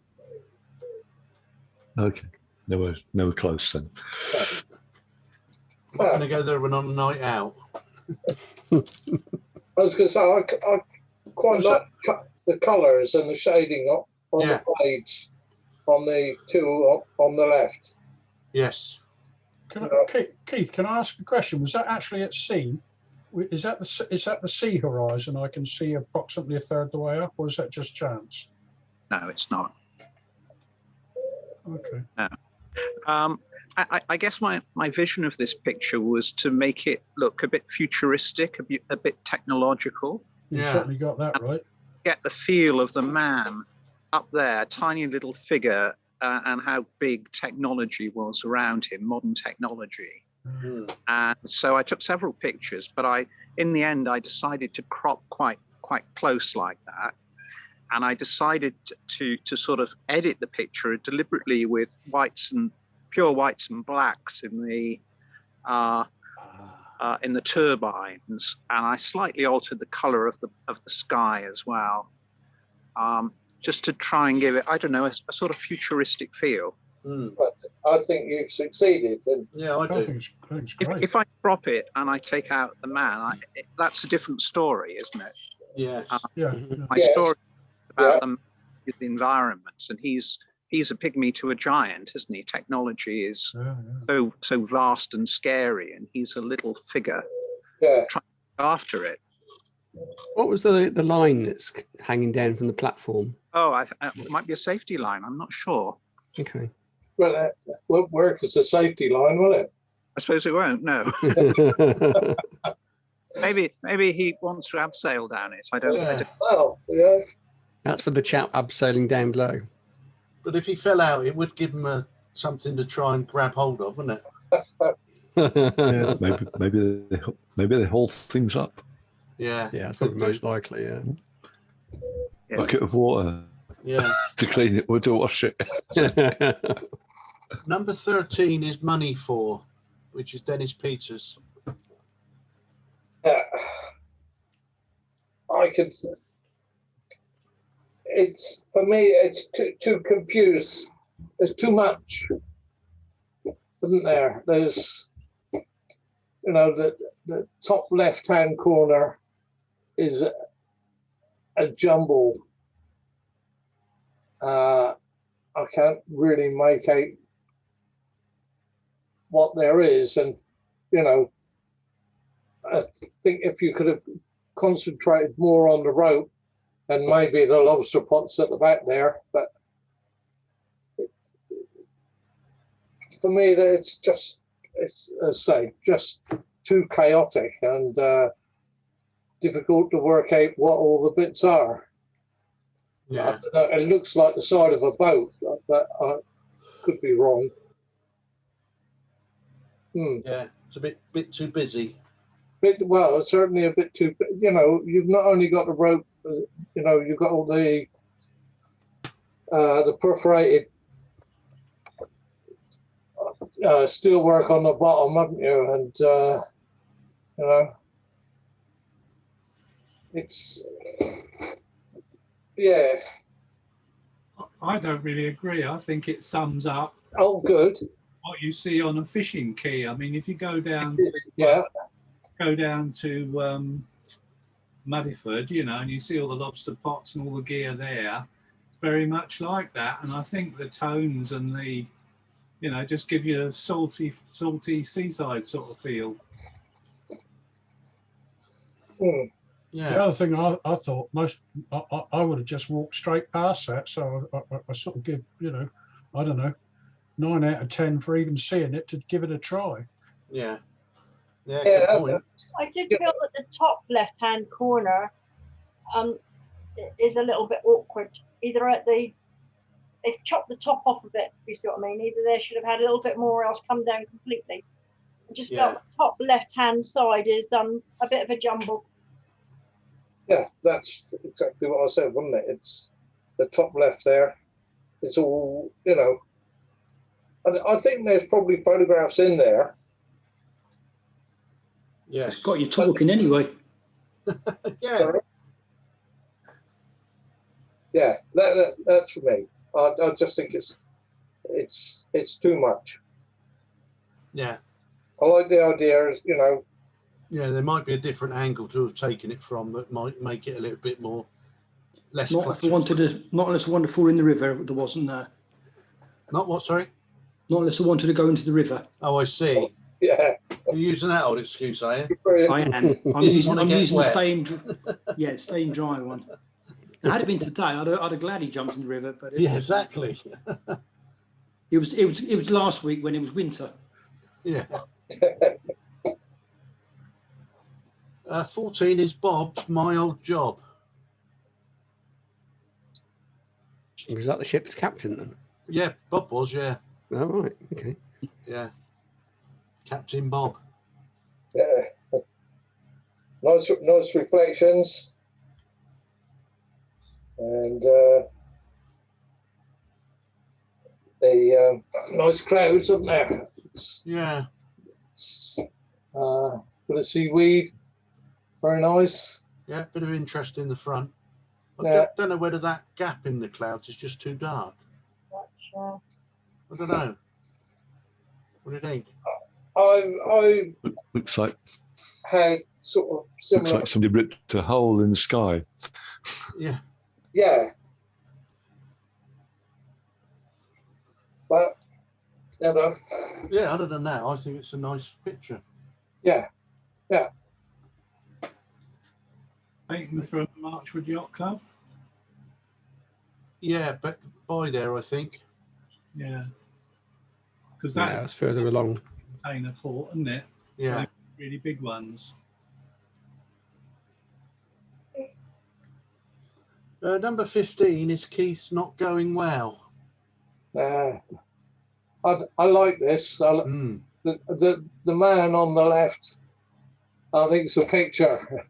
[SPEAKER 3] Okay, they were close then.
[SPEAKER 1] I'm not going to go there when on a night out.
[SPEAKER 4] I was going to say, I quite like the colours and the shading on the blades on the two on the left.
[SPEAKER 1] Yes.
[SPEAKER 2] Keith, can I ask a question? Was that actually at sea? Is that the sea horizon? I can see approximately a third the way up, or is that just chance?
[SPEAKER 9] No, it's not.
[SPEAKER 2] Okay.
[SPEAKER 9] No. I guess my vision of this picture was to make it look a bit futuristic, a bit technological.
[SPEAKER 2] You certainly got that right.
[SPEAKER 9] Get the feel of the man up there, tiny little figure, and how big technology was around him, modern technology. And so I took several pictures, but in the end, I decided to crop quite close like that. And I decided to sort of edit the picture deliberately with pure whites and blacks in the in the turbines, and I slightly altered the colour of the sky as well, just to try and give it, I don't know, a sort of futuristic feel.
[SPEAKER 4] But I think you've succeeded. And
[SPEAKER 1] Yeah, I
[SPEAKER 2] I
[SPEAKER 1] do.
[SPEAKER 2] think it's great.
[SPEAKER 9] If I crop it and I take out the man, that's a different story, isn't it?
[SPEAKER 1] Yes.
[SPEAKER 2] Yeah,
[SPEAKER 9] My
[SPEAKER 4] Yes.
[SPEAKER 9] story about
[SPEAKER 4] Yeah.
[SPEAKER 9] the man is the environment, and he's a pygmy to a giant, isn't he? Technology is so vast and scary, and he's a little figure
[SPEAKER 4] yeah,
[SPEAKER 9] trying to go after it.
[SPEAKER 7] What was the line that's hanging down from the platform?
[SPEAKER 9] Oh, it might be a safety line. I'm not sure.
[SPEAKER 7] Okay.
[SPEAKER 4] well, that won't work as a safety line, will it?
[SPEAKER 9] I suppose it won't. No. Maybe he wants to abseil down it. I don't.
[SPEAKER 4] Well, yeah.
[SPEAKER 7] That's for the chap abseiling down below.
[SPEAKER 1] But if he fell out, it would give him something to try and grab hold of, wouldn't it?
[SPEAKER 3] Yeah, maybe they hold things up.
[SPEAKER 1] Yeah.
[SPEAKER 7] Yeah, probably most likely. Yeah.
[SPEAKER 3] Bucket of water
[SPEAKER 1] Yeah.
[SPEAKER 3] to clean it or to wash it.
[SPEAKER 1] Number 13 is Money For, which is Dennis Peters.
[SPEAKER 4] Yeah. I could. It's for me. It's too confused. There's too much, isn't there? There's, the top left-hand corner is a jumble. I can't really make out what there is, and I think if you could have concentrated more on the rope and maybe the lobster pots at the back there, but for me, it's as I say, just too chaotic and difficult to work out what all the bits are.
[SPEAKER 1] Yeah.
[SPEAKER 4] It looks like the side of a boat, but I could be wrong.
[SPEAKER 1] Yeah, it's a bit too busy.
[SPEAKER 4] Well, it's certainly a bit too. You've not only got the rope. You've got all the perforated steel work on the bottom, haven't you? And it's yeah.
[SPEAKER 5] I don't really agree. I think it sums up
[SPEAKER 4] Oh, good.
[SPEAKER 5] what you see on a fishing quay. I mean, if you go down,
[SPEAKER 4] Yeah.
[SPEAKER 5] to Muddyford, and you see all the lobster pots and all the gear there, it's very much like that. And I think the tones and the, just give you a salty seaside sort of feel.
[SPEAKER 1] Yeah.
[SPEAKER 2] The other thing I thought I would have just walked straight past that. So I sort of give, I don't know, 9 out of 10 for even seeing it to give it a try.
[SPEAKER 1] Yeah. Yeah, good point.
[SPEAKER 6] I did feel that the top left-hand corner is a little bit awkward. Either they've chopped the top off of it, if you see what I mean. Either they should have had a little bit more, or else come down completely. I just felt the top left-hand side is a bit of a jumble.
[SPEAKER 4] Yeah, that's exactly what I said, wasn't it? It's the top left there. It's all, I think there's probably photographs in there.
[SPEAKER 1] Yes.
[SPEAKER 12] It's got you talking anyway.
[SPEAKER 1] Yeah.
[SPEAKER 4] Yeah, that's for me. I just think it's too much.
[SPEAKER 1] Yeah.
[SPEAKER 4] I like the idea,
[SPEAKER 1] Yeah, there might be a different angle to have taken it from that might make it a little bit more less.
[SPEAKER 12] Not unless they wanted to fall in the river, there wasn't there.
[SPEAKER 1] Not what? Sorry.
[SPEAKER 12] Not unless they wanted to go into the river.
[SPEAKER 1] Oh, I see.
[SPEAKER 4] Yeah.
[SPEAKER 1] You're using that old excuse, are you?
[SPEAKER 12] I am. I'm using the
[SPEAKER 1] wet.
[SPEAKER 12] staying dry one. Now, had it been today, I'd have gladly jumped in the river. But
[SPEAKER 1] Yeah, exactly.
[SPEAKER 12] It was last week when it was winter.
[SPEAKER 1] Yeah. 14 is Bob's My Old Job.
[SPEAKER 7] Was that the ship's captain then?
[SPEAKER 1] Yeah, Bob was, yeah.
[SPEAKER 7] Oh, right. Okay.
[SPEAKER 1] Yeah. Captain Bob.
[SPEAKER 4] Yeah. Nice reflections. And the nice clouds, isn't there?
[SPEAKER 1] Yeah.
[SPEAKER 4] with the seaweed. Very nice.
[SPEAKER 1] Yeah, bit of interest in the front. I
[SPEAKER 4] Yeah.
[SPEAKER 1] don't know whether that gap in the clouds is just too dark.
[SPEAKER 6] That's,
[SPEAKER 1] I don't know. What do you think?
[SPEAKER 4] I
[SPEAKER 3] Looks like
[SPEAKER 4] had sort of
[SPEAKER 3] looks
[SPEAKER 4] similar.
[SPEAKER 3] like somebody ripped a hole in the sky.
[SPEAKER 1] Yeah.
[SPEAKER 4] Yeah. But, you know,
[SPEAKER 1] Yeah, other than that, I think it's a nice picture.
[SPEAKER 4] yeah. Yeah.
[SPEAKER 5] Taken from Marchwood Yacht Club.
[SPEAKER 1] Yeah, but by there, I think.
[SPEAKER 5] Yeah. Because
[SPEAKER 7] Yeah,
[SPEAKER 5] that's
[SPEAKER 7] that's further along.
[SPEAKER 5] container port, isn't it?
[SPEAKER 1] Yeah.
[SPEAKER 5] They're really big ones.
[SPEAKER 1] Number 15 is Keith's Not Going Well.
[SPEAKER 4] I like this.
[SPEAKER 1] Mm.
[SPEAKER 4] The man on the left, I think it's a picture.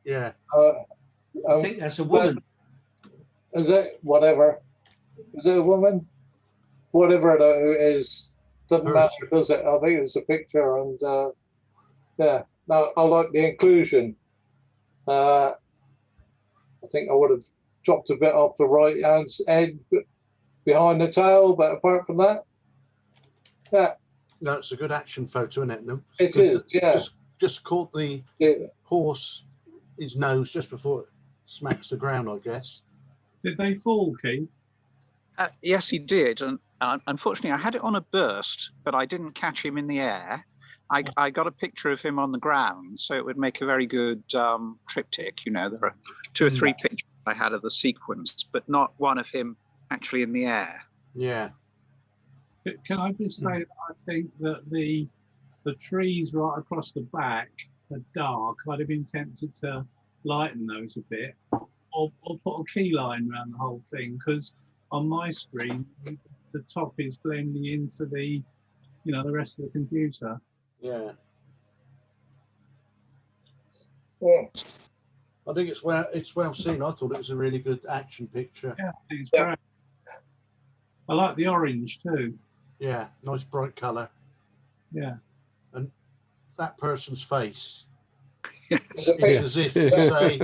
[SPEAKER 1] Yeah.
[SPEAKER 10] I think that's a woman.
[SPEAKER 4] Is it? Whatever. Is it a woman? Whatever it is, doesn't matter, does it? I think it's a picture, and yeah. No, I like the inclusion. I think I would have dropped a bit off the right hand edge behind the tail, but apart from that, yeah.
[SPEAKER 1] No, it's a good action photo, isn't it? No,
[SPEAKER 4] It is, yeah.
[SPEAKER 1] Just caught the horse, his nose just before it smacks the ground, I guess.
[SPEAKER 5] Did they fall, Keith?
[SPEAKER 9] Yes, he did. And unfortunately, I had it on a burst, but I didn't catch him in the air. I got a picture of him on the ground, so it would make a very good triptych. You know, there are 2 or 3 pictures I had of the sequence, but not one of him actually in the air.
[SPEAKER 1] Yeah.
[SPEAKER 5] Can I just say that I think that the trees right across the back are dark. I'd have been tempted to lighten those a bit, or put a key line around the whole thing, because on my screen the top is blending into the, you know, the rest of the computer.
[SPEAKER 1] Yeah.
[SPEAKER 4] Yeah.
[SPEAKER 1] I think it's well seen. I thought it was a really good action picture.
[SPEAKER 5] Yeah, I think it's great. I like the orange too.
[SPEAKER 1] Yeah, nice bright colour.
[SPEAKER 5] Yeah.
[SPEAKER 1] And that person's face.
[SPEAKER 9] Yes.
[SPEAKER 1] It's as if to say,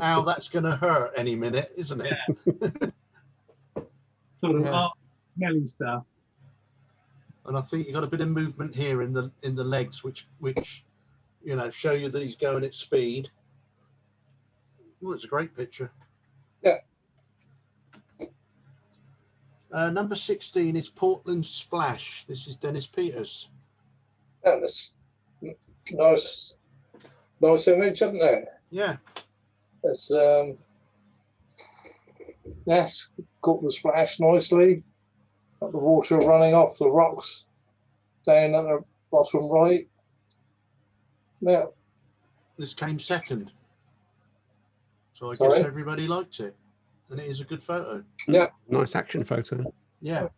[SPEAKER 1] "Ow, that's going to hurt any minute, isn't it?"
[SPEAKER 5] Yeah. Sort of smelly stuff.
[SPEAKER 1] And I think you got a bit of movement here in the legs, which you know show you that he's going at speed. Oh, it's a great picture.
[SPEAKER 4] Yeah.
[SPEAKER 1] Number 16 is Portland Splash. This is Dennis Peters.
[SPEAKER 4] That's nice image, isn't it?
[SPEAKER 1] Yeah.
[SPEAKER 4] It's yes, caught the splash nicely. Got the water running off the rocks down at the bottom right. Yeah.
[SPEAKER 1] This came second. So I
[SPEAKER 4] Sorry?
[SPEAKER 1] guess everybody liked it. And it is a good photo.
[SPEAKER 4] Yeah.
[SPEAKER 7] Nice action photo.
[SPEAKER 1] Yeah.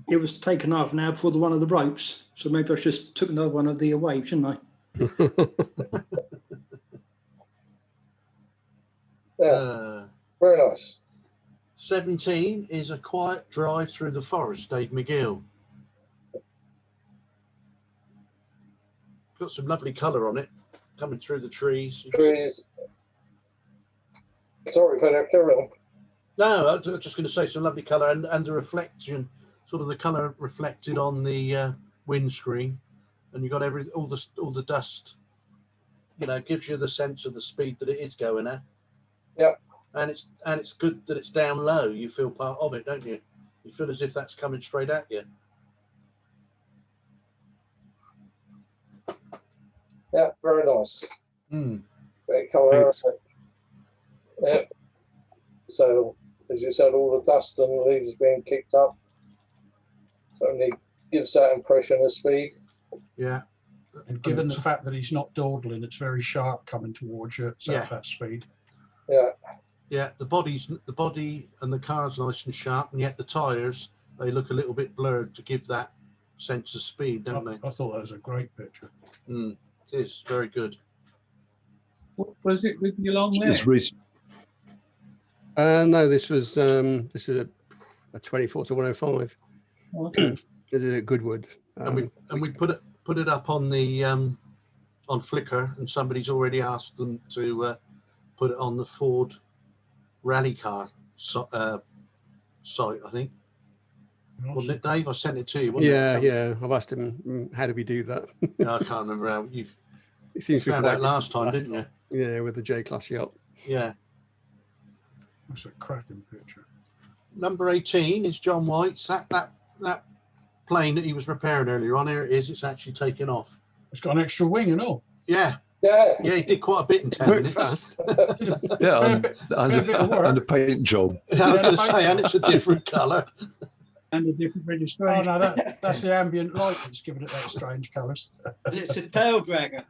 [SPEAKER 12] It was taken off now before the one of the ropes, so maybe I just took another one of the wave, shouldn't I?
[SPEAKER 4] Yeah. Very nice.
[SPEAKER 1] 17 is A Quiet Drive Through the Forest, Dave McGill. Got some lovely colour on it, coming through the trees.
[SPEAKER 4] Trees. Sorry, Peter, carry on.
[SPEAKER 1] No, I was just going to say some lovely colour and the reflection, sort of the colour reflected on the windscreen, and you got all the dust. You know, gives you the sense of the speed that it is going at.
[SPEAKER 4] Yeah.
[SPEAKER 1] And it's good that it's down low. You feel part of it, don't you? You feel as if that's coming straight at you.
[SPEAKER 4] Yeah, very nice.
[SPEAKER 1] Mm.
[SPEAKER 4] Great colour. Yeah. So, as you said, all the dust and leaves being kicked up certainly gives that impression of speed.
[SPEAKER 1] Yeah.
[SPEAKER 2] And given the fact that he's not dawdling, it's very sharp coming towards you at that speed.
[SPEAKER 4] Yeah.
[SPEAKER 1] Yeah, the body and the car's nice and sharp, and yet the tyres, they look a little bit blurred to give that sense of speed, don't they?
[SPEAKER 2] I thought that was a great picture.
[SPEAKER 1] Mm, it is very good.
[SPEAKER 5] What was it with your long
[SPEAKER 3] It's
[SPEAKER 5] leg?
[SPEAKER 3] recent.
[SPEAKER 7] No, this was a 24 to 105.
[SPEAKER 5] Okay.
[SPEAKER 7] This is at Goodwood.
[SPEAKER 1] And we put it up on the on Flickr, and somebody's already asked them to put it on the Ford rally car site, I think. Wasn't it, Dave? I sent it to you. Wasn't
[SPEAKER 7] Yeah,
[SPEAKER 1] it?
[SPEAKER 7] yeah. I've asked him, how do we do that?
[SPEAKER 1] Yeah, I can't remember how you
[SPEAKER 7] It seems to be
[SPEAKER 1] found
[SPEAKER 7] quite
[SPEAKER 1] out last time,
[SPEAKER 7] different
[SPEAKER 1] didn't you?
[SPEAKER 7] Yeah, with the J-Class yacht.
[SPEAKER 1] Yeah.
[SPEAKER 2] That's a cracking picture.
[SPEAKER 1] Number 18 is John White's. That plane that he was repairing earlier on, here it is. It's actually taken off.
[SPEAKER 2] It's got an extra wing and all.
[SPEAKER 1] Yeah.
[SPEAKER 4] Yeah.
[SPEAKER 1] Yeah, he did quite a bit in 10
[SPEAKER 7] Worked
[SPEAKER 1] minutes.
[SPEAKER 7] fast.
[SPEAKER 3] Yeah,
[SPEAKER 2] Fair
[SPEAKER 3] and,
[SPEAKER 2] bit-
[SPEAKER 3] and,
[SPEAKER 2] fair bit of work.
[SPEAKER 3] and a paint job.
[SPEAKER 1] I was going to say, and it's a different colour.
[SPEAKER 5] And a different
[SPEAKER 2] Oh
[SPEAKER 5] registration.
[SPEAKER 2] no, that's the ambient light that's giving it that strange colour.
[SPEAKER 10] And it's a tail dragger.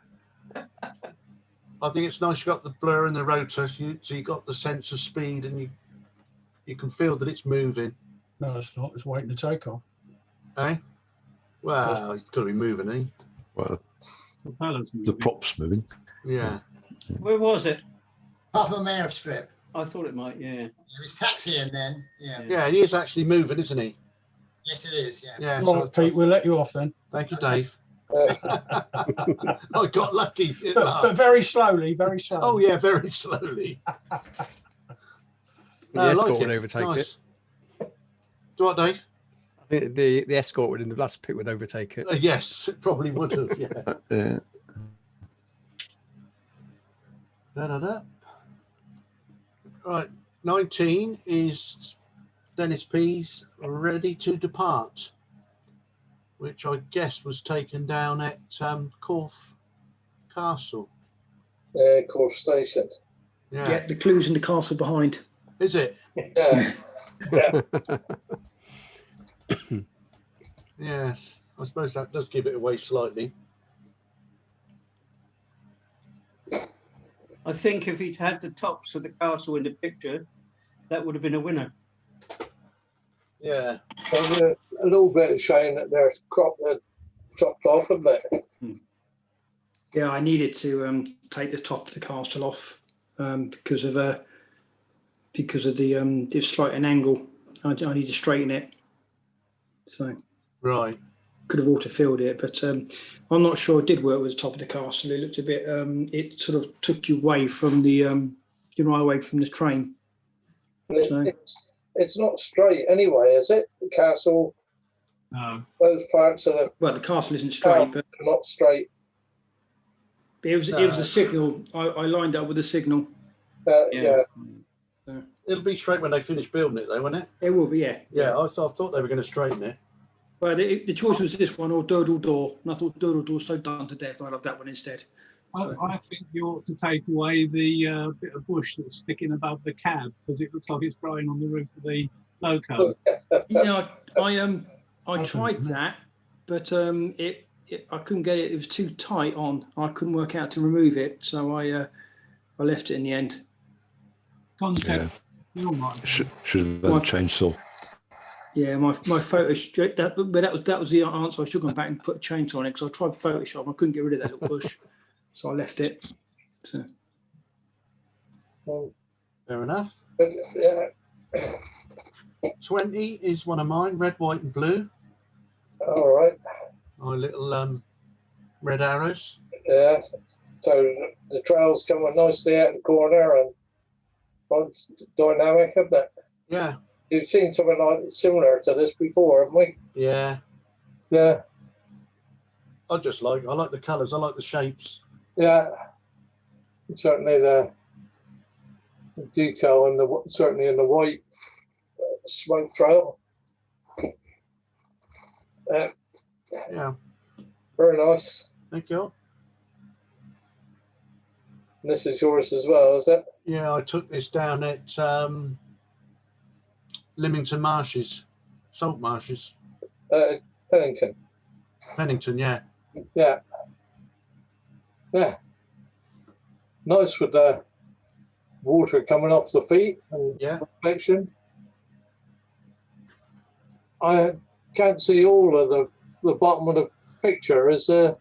[SPEAKER 1] I think it's nice you got the blur in the rotor, so you got the sense of speed, and you can feel that it's moving.
[SPEAKER 2] No, it's not. It's waiting to take off.
[SPEAKER 1] Eh? Well, it's got to be moving, eh?
[SPEAKER 3] Well,
[SPEAKER 5] Propeller's
[SPEAKER 3] the
[SPEAKER 5] moving.
[SPEAKER 3] prop's moving.
[SPEAKER 1] Yeah.
[SPEAKER 10] Where was it?
[SPEAKER 13] Half a mail strip.
[SPEAKER 10] I thought it might, yeah.
[SPEAKER 13] It was taxiing then. Yeah.
[SPEAKER 1] Yeah, he is actually moving, isn't he?
[SPEAKER 13] Yes, it is. Yeah.
[SPEAKER 1] Yeah.
[SPEAKER 2] Right, Pete, we'll let you off then.
[SPEAKER 1] Thank you, Dave. I got lucky at
[SPEAKER 2] But
[SPEAKER 1] last.
[SPEAKER 2] very slowly, very slowly.
[SPEAKER 1] Oh, yeah, very slowly.
[SPEAKER 7] The
[SPEAKER 1] I
[SPEAKER 7] escort
[SPEAKER 1] like
[SPEAKER 7] would
[SPEAKER 1] it.
[SPEAKER 7] overtake
[SPEAKER 1] Nice.
[SPEAKER 7] it.
[SPEAKER 1] Do what, Dave?
[SPEAKER 7] I think the escort would in the last pit would overtake it.
[SPEAKER 1] Yes, it probably would have, yeah.
[SPEAKER 3] Yeah.
[SPEAKER 1] Da-da-da. Right, 19 is Dennis P's Ready to Depart, which I guess was taken down at Corfe Castle.
[SPEAKER 4] Corfe Station.
[SPEAKER 1] Yeah.
[SPEAKER 12] Yeah, the clues in the castle behind.
[SPEAKER 1] Is it?
[SPEAKER 4] Yeah.
[SPEAKER 1] Yes, I suppose that does give it away slightly.
[SPEAKER 10] I think if he'd had the tops of the castle in the picture, that would have been a winner.
[SPEAKER 1] Yeah.
[SPEAKER 4] A little bit of shame that they're chopped off a bit.
[SPEAKER 12] Yeah, I needed to take the top of the castle off because of the slight an angle. I need to straighten it. So
[SPEAKER 1] Right.
[SPEAKER 12] could have auto-filled it, but I'm not sure it did work with the top of the castle. It looked a bit. It sort of took you away from the away from the train. So,
[SPEAKER 4] It's not straight anyway, is it? The castle,
[SPEAKER 5] No.
[SPEAKER 4] those parts of the
[SPEAKER 12] well, the castle isn't straight, but
[SPEAKER 4] are not straight.
[SPEAKER 12] it was a signal. I lined up with a signal.
[SPEAKER 4] Yeah.
[SPEAKER 1] It'll be straight when they finish building it, though, won't it?
[SPEAKER 12] It will be, yeah.
[SPEAKER 1] Yeah, I thought they were going to straighten it.
[SPEAKER 12] Well, the choice was this one or Durdle Door, and I thought Durdle Door's so done to death. I'd have that one instead.
[SPEAKER 5] I think you ought to take away the bit of bush that's sticking above the cab because it looks like it's growing on the roof of the loco.
[SPEAKER 12] Yeah, I tried that, but I couldn't get it. It was too tight on. I couldn't work out to remove it, so I left it in the end.
[SPEAKER 5] Contact.
[SPEAKER 3] Should have had a chainsaw.
[SPEAKER 12] Yeah, my Photoshop. That was the answer. I should have gone back and put a chainsaw on it because I tried Photoshop. And I couldn't get rid of that little bush, so I left it. So.
[SPEAKER 1] Fair enough.
[SPEAKER 4] Yeah.
[SPEAKER 1] 20 is one of mine, red, white, and blue.
[SPEAKER 4] All right.
[SPEAKER 1] My little red arrows.
[SPEAKER 4] Yeah. So the trail's coming nicely out the corner and it's dynamic, isn't it?
[SPEAKER 1] Yeah.
[SPEAKER 4] You've seen something like similar to this before, haven't we?
[SPEAKER 1] Yeah.
[SPEAKER 4] Yeah.
[SPEAKER 1] I like the colours. I like the shapes.
[SPEAKER 4] Yeah. Certainly the detail in certainly in the white smoke trail.
[SPEAKER 1] Yeah.
[SPEAKER 4] Very nice.
[SPEAKER 1] Thank you.
[SPEAKER 4] And this is yours as well, is it?
[SPEAKER 1] Yeah, I took this down at Lymington Marshes, Salt Marshes.
[SPEAKER 4] Pennington.
[SPEAKER 1] Pennington, yeah.
[SPEAKER 4] Yeah. Yeah. Nice with the water coming off the feet and reflection. I can't see all of the bottom of the picture. Is there?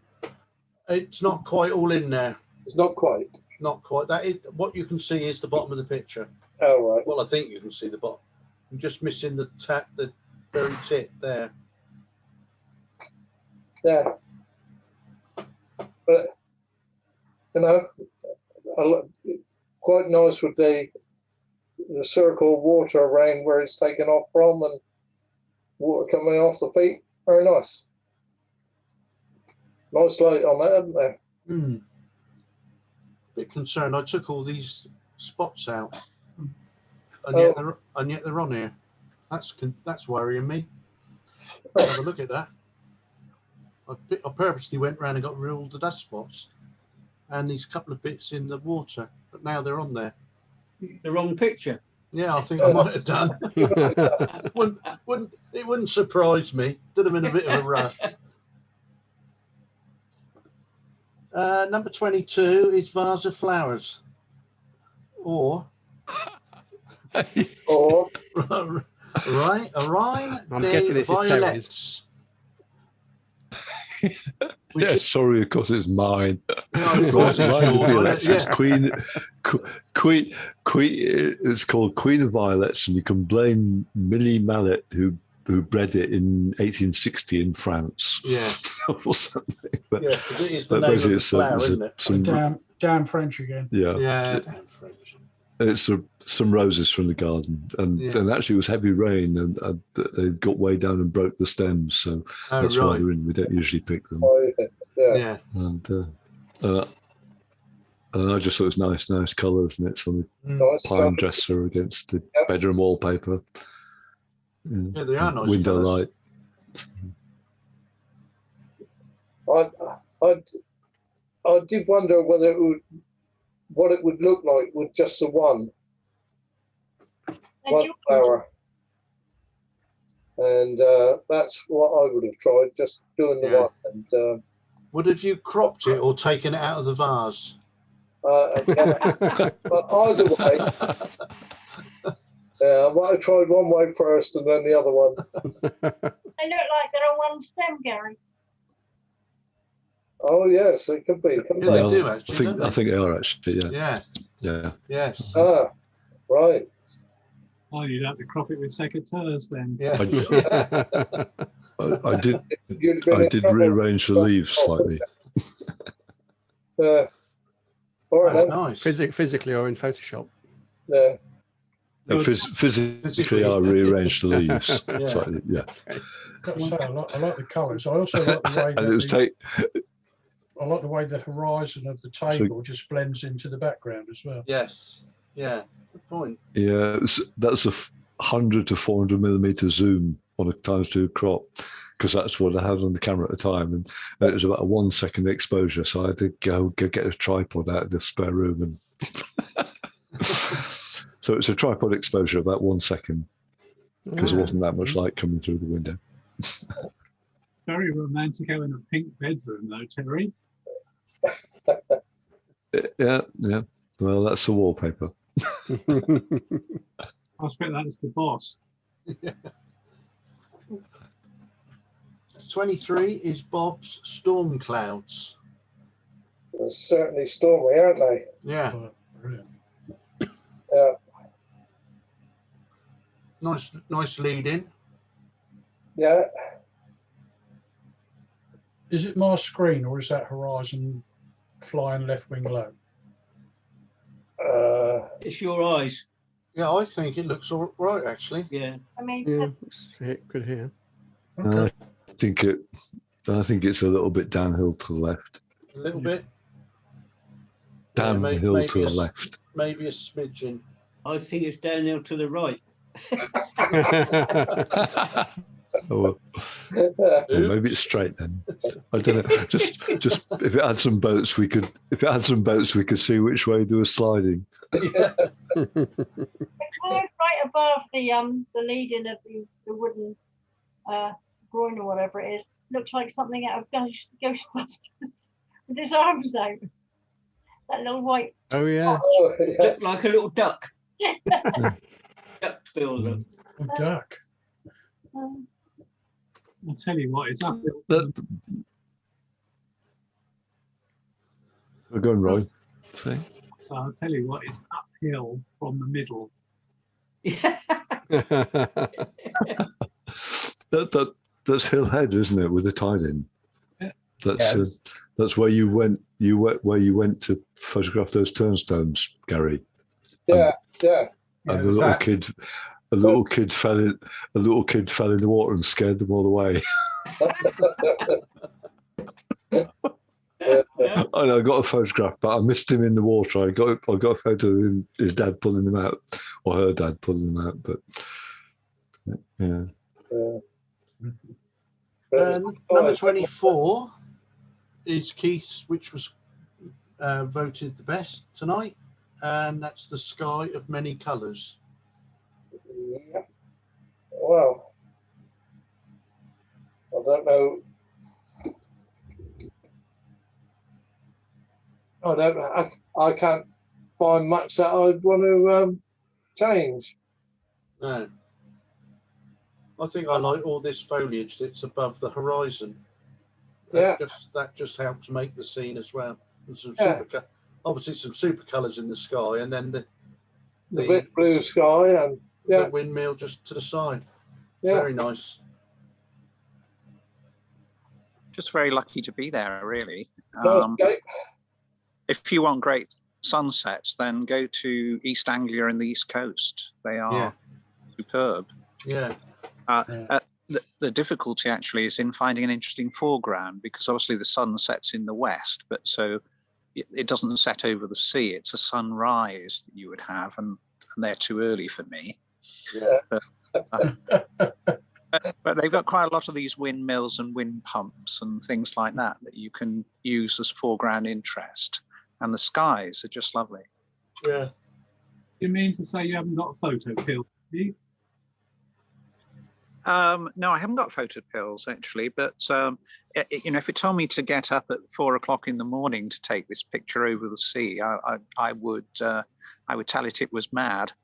[SPEAKER 1] It's not quite all in there.
[SPEAKER 4] It's not quite.
[SPEAKER 1] Not quite. That is what you can see is the bottom of the picture.
[SPEAKER 4] Oh right.
[SPEAKER 1] Well, I think you can see the bottom. I'm just missing the very tip there.
[SPEAKER 4] Yeah. But you know, quite nice with the circle of water around where it's taken off from and water coming off the feet. Very nice. Nice light on that, isn't there?
[SPEAKER 1] Hmm. Bit concerned. I took all these spots out, and yet they're on here. That's worrying me. I'll have a look at that. I purposely went round and got rid of all the dust spots and these couple of bits in the water, but now they're on there.
[SPEAKER 10] The wrong picture.
[SPEAKER 1] Yeah, I think I might have done. It wouldn't surprise me. Did them in a bit of a rush. Number 22 is vase of flowers, or right, a rhyme.
[SPEAKER 7] I'm guessing this is
[SPEAKER 1] violets.
[SPEAKER 3] Yeah, sorry, of course it's mine.
[SPEAKER 1] Yeah, of course it's yours.
[SPEAKER 3] Violets.
[SPEAKER 1] Yeah.
[SPEAKER 3] It's Queen. It's called Queen of Violets, and you can blame Millie Mallet, who bred it in 1860 in France.
[SPEAKER 1] Yeah.
[SPEAKER 3] Or something. But,
[SPEAKER 1] Yeah, because it is the name of the flower, isn't it?
[SPEAKER 2] Damn French again.
[SPEAKER 3] Yeah.
[SPEAKER 1] Yeah, damn French.
[SPEAKER 3] It's some roses from the garden, and actually it was heavy rain, and they got way down and broke the stems, so that's why they're in. We don't usually pick them.
[SPEAKER 4] Oh, yeah.
[SPEAKER 3] And I just thought it was nice colours, and it's on the
[SPEAKER 4] Nice
[SPEAKER 3] pine
[SPEAKER 4] colours.
[SPEAKER 3] dresser against the bedroom wallpaper.
[SPEAKER 1] Yeah, they are nice
[SPEAKER 3] Window
[SPEAKER 1] colours.
[SPEAKER 3] light.
[SPEAKER 4] I did wonder whether what it would look like with just the one flower. And that's what I would have tried, just doing the one. And
[SPEAKER 1] would have you cropped it or taken it out of the vase?
[SPEAKER 4] but either way, I might have tried one way first and then the other one.
[SPEAKER 6] They look like they're on one stem, Gary.
[SPEAKER 4] Oh yes, it could be. Couldn't
[SPEAKER 1] Yeah, they
[SPEAKER 4] they?
[SPEAKER 1] do actually.
[SPEAKER 3] I think they are actually.
[SPEAKER 1] Yeah.
[SPEAKER 3] Yeah.
[SPEAKER 1] Yes.
[SPEAKER 4] Ah, right.
[SPEAKER 5] Oh, you'd have to crop it with secateurs then.
[SPEAKER 1] Yeah.
[SPEAKER 3] I did rearrange the leaves slightly.
[SPEAKER 4] All right.
[SPEAKER 1] That's
[SPEAKER 4] Then.
[SPEAKER 1] nice.
[SPEAKER 7] Physically or in Photoshop?
[SPEAKER 4] Yeah.
[SPEAKER 3] Physically, I rearranged the leaves
[SPEAKER 1] Yeah.
[SPEAKER 3] slightly. Yeah.
[SPEAKER 2] Got to say, I like the colours. I also like the way
[SPEAKER 3] And it was
[SPEAKER 2] I like the way the horizon of the table just blends into the background as well.
[SPEAKER 1] Yes. Yeah. Good point.
[SPEAKER 3] Yeah, that's a 100 to 400 millimeter zoom on a ×2 crop, because that's what I had on the camera at the time, and it was about a 1 second exposure. So I had to go get a tripod out of the spare room, and so it's a tripod exposure about 1 second, because there wasn't that much light coming through the window.
[SPEAKER 5] Very romantic having a pink bedroom though, Terry.
[SPEAKER 3] Yeah. Well, that's the wallpaper.
[SPEAKER 5] I expect that's the boss.
[SPEAKER 1] 23 is Bob's Storm Clouds.
[SPEAKER 4] They're certainly stormy, aren't they?
[SPEAKER 1] Yeah.
[SPEAKER 2] Brilliant.
[SPEAKER 4] Yeah.
[SPEAKER 1] Nice lead in.
[SPEAKER 4] Yeah.
[SPEAKER 2] Is it my screen or is that horizon flying left wing low?
[SPEAKER 10] It's your eyes.
[SPEAKER 1] Yeah, I think it looks all right actually.
[SPEAKER 10] Yeah.
[SPEAKER 6] I mean,
[SPEAKER 7] Yeah, good here.
[SPEAKER 2] Okay.
[SPEAKER 3] I think it's a little bit downhill to the left.
[SPEAKER 1] A little bit.
[SPEAKER 3] Downhill
[SPEAKER 1] maybe
[SPEAKER 3] to the
[SPEAKER 1] a-
[SPEAKER 3] left.
[SPEAKER 1] Maybe a smidgen.
[SPEAKER 10] I think it's downhill to the right.
[SPEAKER 3] Or maybe it's straight then. I don't know. Just if it had some boats, we could. If it had some boats, we could see which way they were sliding.
[SPEAKER 1] Yeah.
[SPEAKER 6] the cloud right above the leading of the wooden groin or whatever it is looks like something out of Ghostbusters with his arms out. That little white.
[SPEAKER 7] Oh yeah.
[SPEAKER 4] Oh, yeah.
[SPEAKER 10] Look like a little duck. Duck builder.
[SPEAKER 2] Oh, duck.
[SPEAKER 5] I'll tell you what, it's uphill.
[SPEAKER 3] We're going Roy. See?
[SPEAKER 5] So I'll tell you what, it's uphill from the middle.
[SPEAKER 3] That's Hill Head, isn't it, with the tide in? That's where you went. Where you went to photograph those turnstones, Gary.
[SPEAKER 4] Yeah, yeah.
[SPEAKER 3] And the little kid, a little kid fell in the water and scared them all away. And I got a photograph, but I missed him in the water. I got a photo of him, his dad pulling him out, or her dad pulling him out. But yeah.
[SPEAKER 1] Number 24 is Keith's, which was voted the best tonight, and that's The Sky of Many Colours.
[SPEAKER 4] Yeah. Well, I don't know. I can't find much that I'd want to change.
[SPEAKER 1] No. I think I like all this foliage that's above the horizon.
[SPEAKER 4] Yeah.
[SPEAKER 1] That just helps make the scene as well. And some
[SPEAKER 4] Yeah.
[SPEAKER 1] obviously some super colours in the sky, and then the
[SPEAKER 4] bit blue sky and
[SPEAKER 1] the windmill just to the side.
[SPEAKER 4] Yeah.
[SPEAKER 1] Very nice.
[SPEAKER 9] Just very lucky to be there, really.
[SPEAKER 4] Okay.
[SPEAKER 9] If you want great sunsets, then go to East Anglia and the East Coast. They are superb.
[SPEAKER 1] Yeah.
[SPEAKER 9] The difficulty actually is in finding an interesting foreground, because obviously the sun sets in the west, but so it doesn't set over the sea. It's a sunrise that you would have, and they're too early for me.
[SPEAKER 4] Yeah.
[SPEAKER 9] But they've got quite a lot of these windmills and wind pumps and things like that you can use as foreground interest. And the skies are just lovely.
[SPEAKER 1] Yeah.
[SPEAKER 5] You mean to say you haven't got a photo pill, do you?
[SPEAKER 9] No, I haven't got photo pills actually, but if it told me to get up at 4 o'clock in the morning to take this picture over the sea, I would tell it was mad.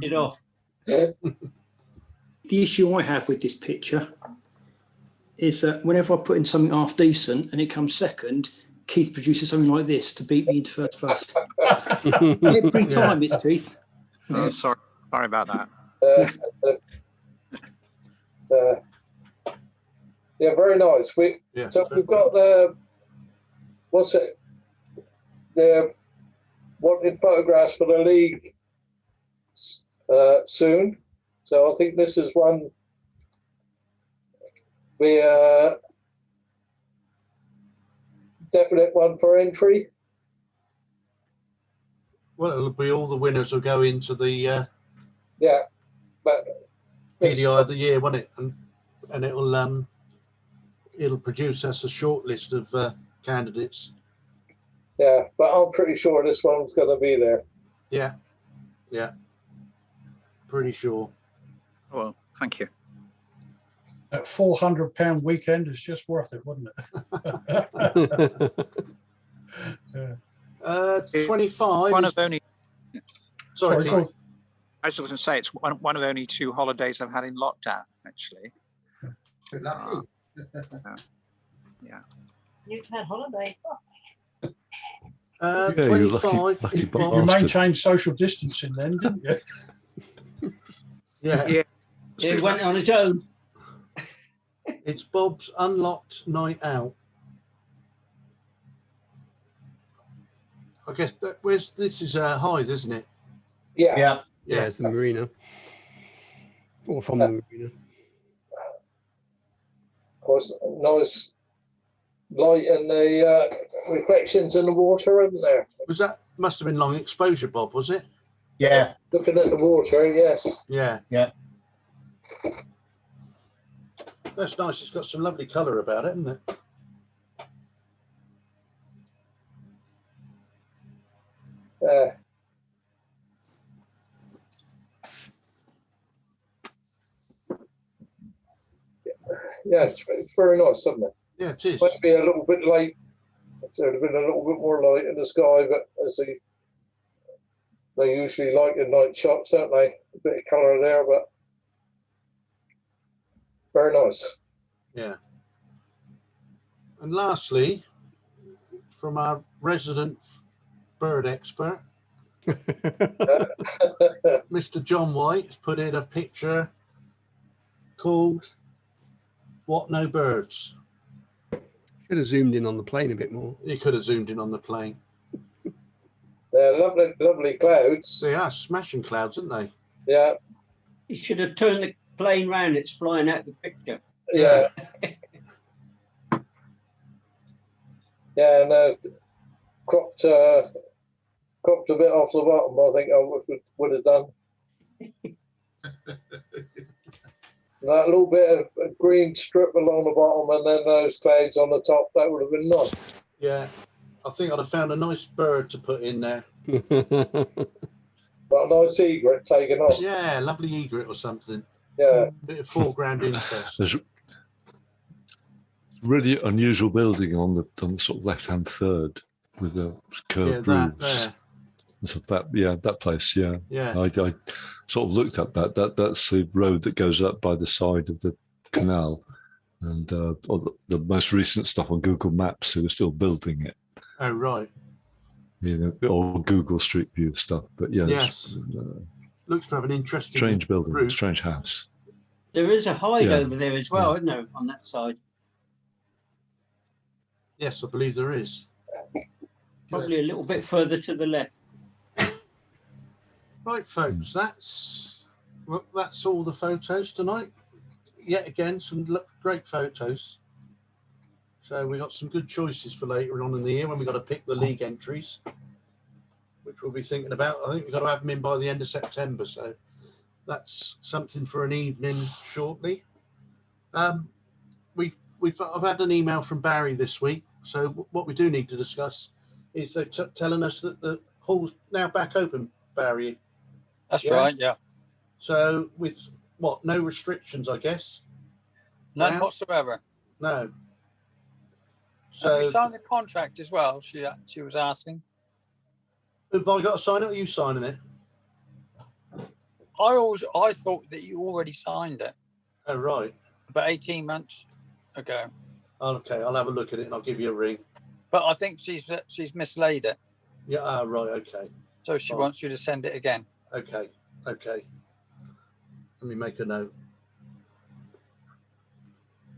[SPEAKER 10] Get off.
[SPEAKER 12] The issue I have with this picture is that whenever I put in something half decent and it comes second, Keith produces something like this to beat me into first place. Every time it's Keith.
[SPEAKER 9] Oh, sorry about that.
[SPEAKER 4] Yeah, very nice. So we've got what's it? They're wanting photographs for the league soon. So I think this is one definite one for entry.
[SPEAKER 1] Well, it'll be all the winners will go into the
[SPEAKER 4] but
[SPEAKER 1] PDI of the year, won't it? And it'll produce us a short list of candidates.
[SPEAKER 4] Yeah, but I'm pretty sure this one's going to be there.
[SPEAKER 1] Yeah, pretty sure.
[SPEAKER 9] Well, thank you.
[SPEAKER 2] That £400 weekend is just worth it, wasn't it?
[SPEAKER 1] 25.
[SPEAKER 9] One of only.
[SPEAKER 1] Sorry,
[SPEAKER 2] go on.
[SPEAKER 9] I was just going to say it's one of only 2 holidays I've had in lockdown, actually.
[SPEAKER 13] Lucky.
[SPEAKER 9] Yeah.
[SPEAKER 6] You've had holiday.
[SPEAKER 3] Yeah,
[SPEAKER 1] 25
[SPEAKER 3] you lucky
[SPEAKER 1] is
[SPEAKER 3] bastard.
[SPEAKER 2] You maintained social distancing then, didn't you?
[SPEAKER 1] Yeah.
[SPEAKER 10] He went on his own.
[SPEAKER 1] It's Bob's Unlocked Night Out. I guess this is Hythe, isn't it?
[SPEAKER 4] Yeah.
[SPEAKER 7] Yeah, it's the marina. Or from the marina.
[SPEAKER 4] Of course, nice light and the reflections in the water, isn't there?
[SPEAKER 1] Must have been long exposure, Bob, was it?
[SPEAKER 8] Yeah.
[SPEAKER 4] Looking at the water, yes.
[SPEAKER 1] Yeah.
[SPEAKER 8] Yeah.
[SPEAKER 1] That's nice. It's got some lovely colour about it, isn't it?
[SPEAKER 4] Yeah, it's very nice, isn't it?
[SPEAKER 1] Yeah, it is.
[SPEAKER 4] Might be a little bit late. There would have been a little bit more light in the sky, but as they usually like in night shots, don't they? A bit of colour there, but very nice.
[SPEAKER 1] Yeah. And lastly, from our resident bird expert, Mr. John White has put in a picture called What? No birds?
[SPEAKER 7] Should have zoomed in on the plane a bit more.
[SPEAKER 1] You could have zoomed in on the plane.
[SPEAKER 4] They're lovely, lovely clouds.
[SPEAKER 1] They are smashing clouds, aren't they?
[SPEAKER 4] Yeah,
[SPEAKER 10] You should have turned the plane round. It's flying out the picture.
[SPEAKER 4] yeah. Yeah, and cropped a bit off the bottom. I think I would have done. That little bit of green strip along the bottom, and then those clouds on the top. That would have been nice.
[SPEAKER 1] Yeah. I think I'd have found a nice bird to put in there.
[SPEAKER 4] But a nice egret taken off.
[SPEAKER 1] Yeah, lovely egret or something.
[SPEAKER 4] Yeah.
[SPEAKER 1] Bit of foreground interest.
[SPEAKER 3] There's really unusual building on the sort of left-hand third with the curved
[SPEAKER 1] Yeah, that
[SPEAKER 3] roofs.
[SPEAKER 1] there.
[SPEAKER 3] So that place, yeah.
[SPEAKER 1] Yeah.
[SPEAKER 3] I sort of looked at that. That's the road that goes up by the side of the canal, and the most recent stuff on Google Maps, who are still building it.
[SPEAKER 1] Oh, right.
[SPEAKER 3] You know, or Google Street View stuff. But yeah,
[SPEAKER 1] Yes.
[SPEAKER 3] Looks
[SPEAKER 1] to have an interesting
[SPEAKER 3] strange building,
[SPEAKER 1] roof.
[SPEAKER 3] strange house.
[SPEAKER 10] There is a hide
[SPEAKER 3] Yeah.
[SPEAKER 10] over there as well, isn't there, on that side?
[SPEAKER 1] Yes, I believe there is.
[SPEAKER 10] Probably a little bit further to the left.
[SPEAKER 1] Right, folks, that's all the photos tonight. Yet again, some great photos. So we got some good choices for later on in the year when we got to pick the league entries, which we'll be thinking about. I think we've got to have them in by the end of September, so that's something for an evening shortly. I've had an email from Barry this week, so what we do need to discuss is they're telling us that the hall's now back open, Barry.
[SPEAKER 14] That's right, yeah.
[SPEAKER 1] So with what, no restrictions, I guess?
[SPEAKER 14] None
[SPEAKER 1] Now?
[SPEAKER 14] whatsoever.
[SPEAKER 1] No.
[SPEAKER 14] Have you
[SPEAKER 1] So
[SPEAKER 14] signed the contract as well? She was asking.
[SPEAKER 1] have I got to sign it or are you signing it?
[SPEAKER 14] I thought that you already signed it
[SPEAKER 1] Oh, right.
[SPEAKER 14] about 18 months ago,
[SPEAKER 1] Okay, I'll have a look at it and I'll give you a ring.
[SPEAKER 14] but I think she's mislaid it,
[SPEAKER 1] Yeah, right, okay.
[SPEAKER 14] so she
[SPEAKER 1] Fine.
[SPEAKER 14] wants you to send it again.
[SPEAKER 1] Okay, okay. Let me make a note.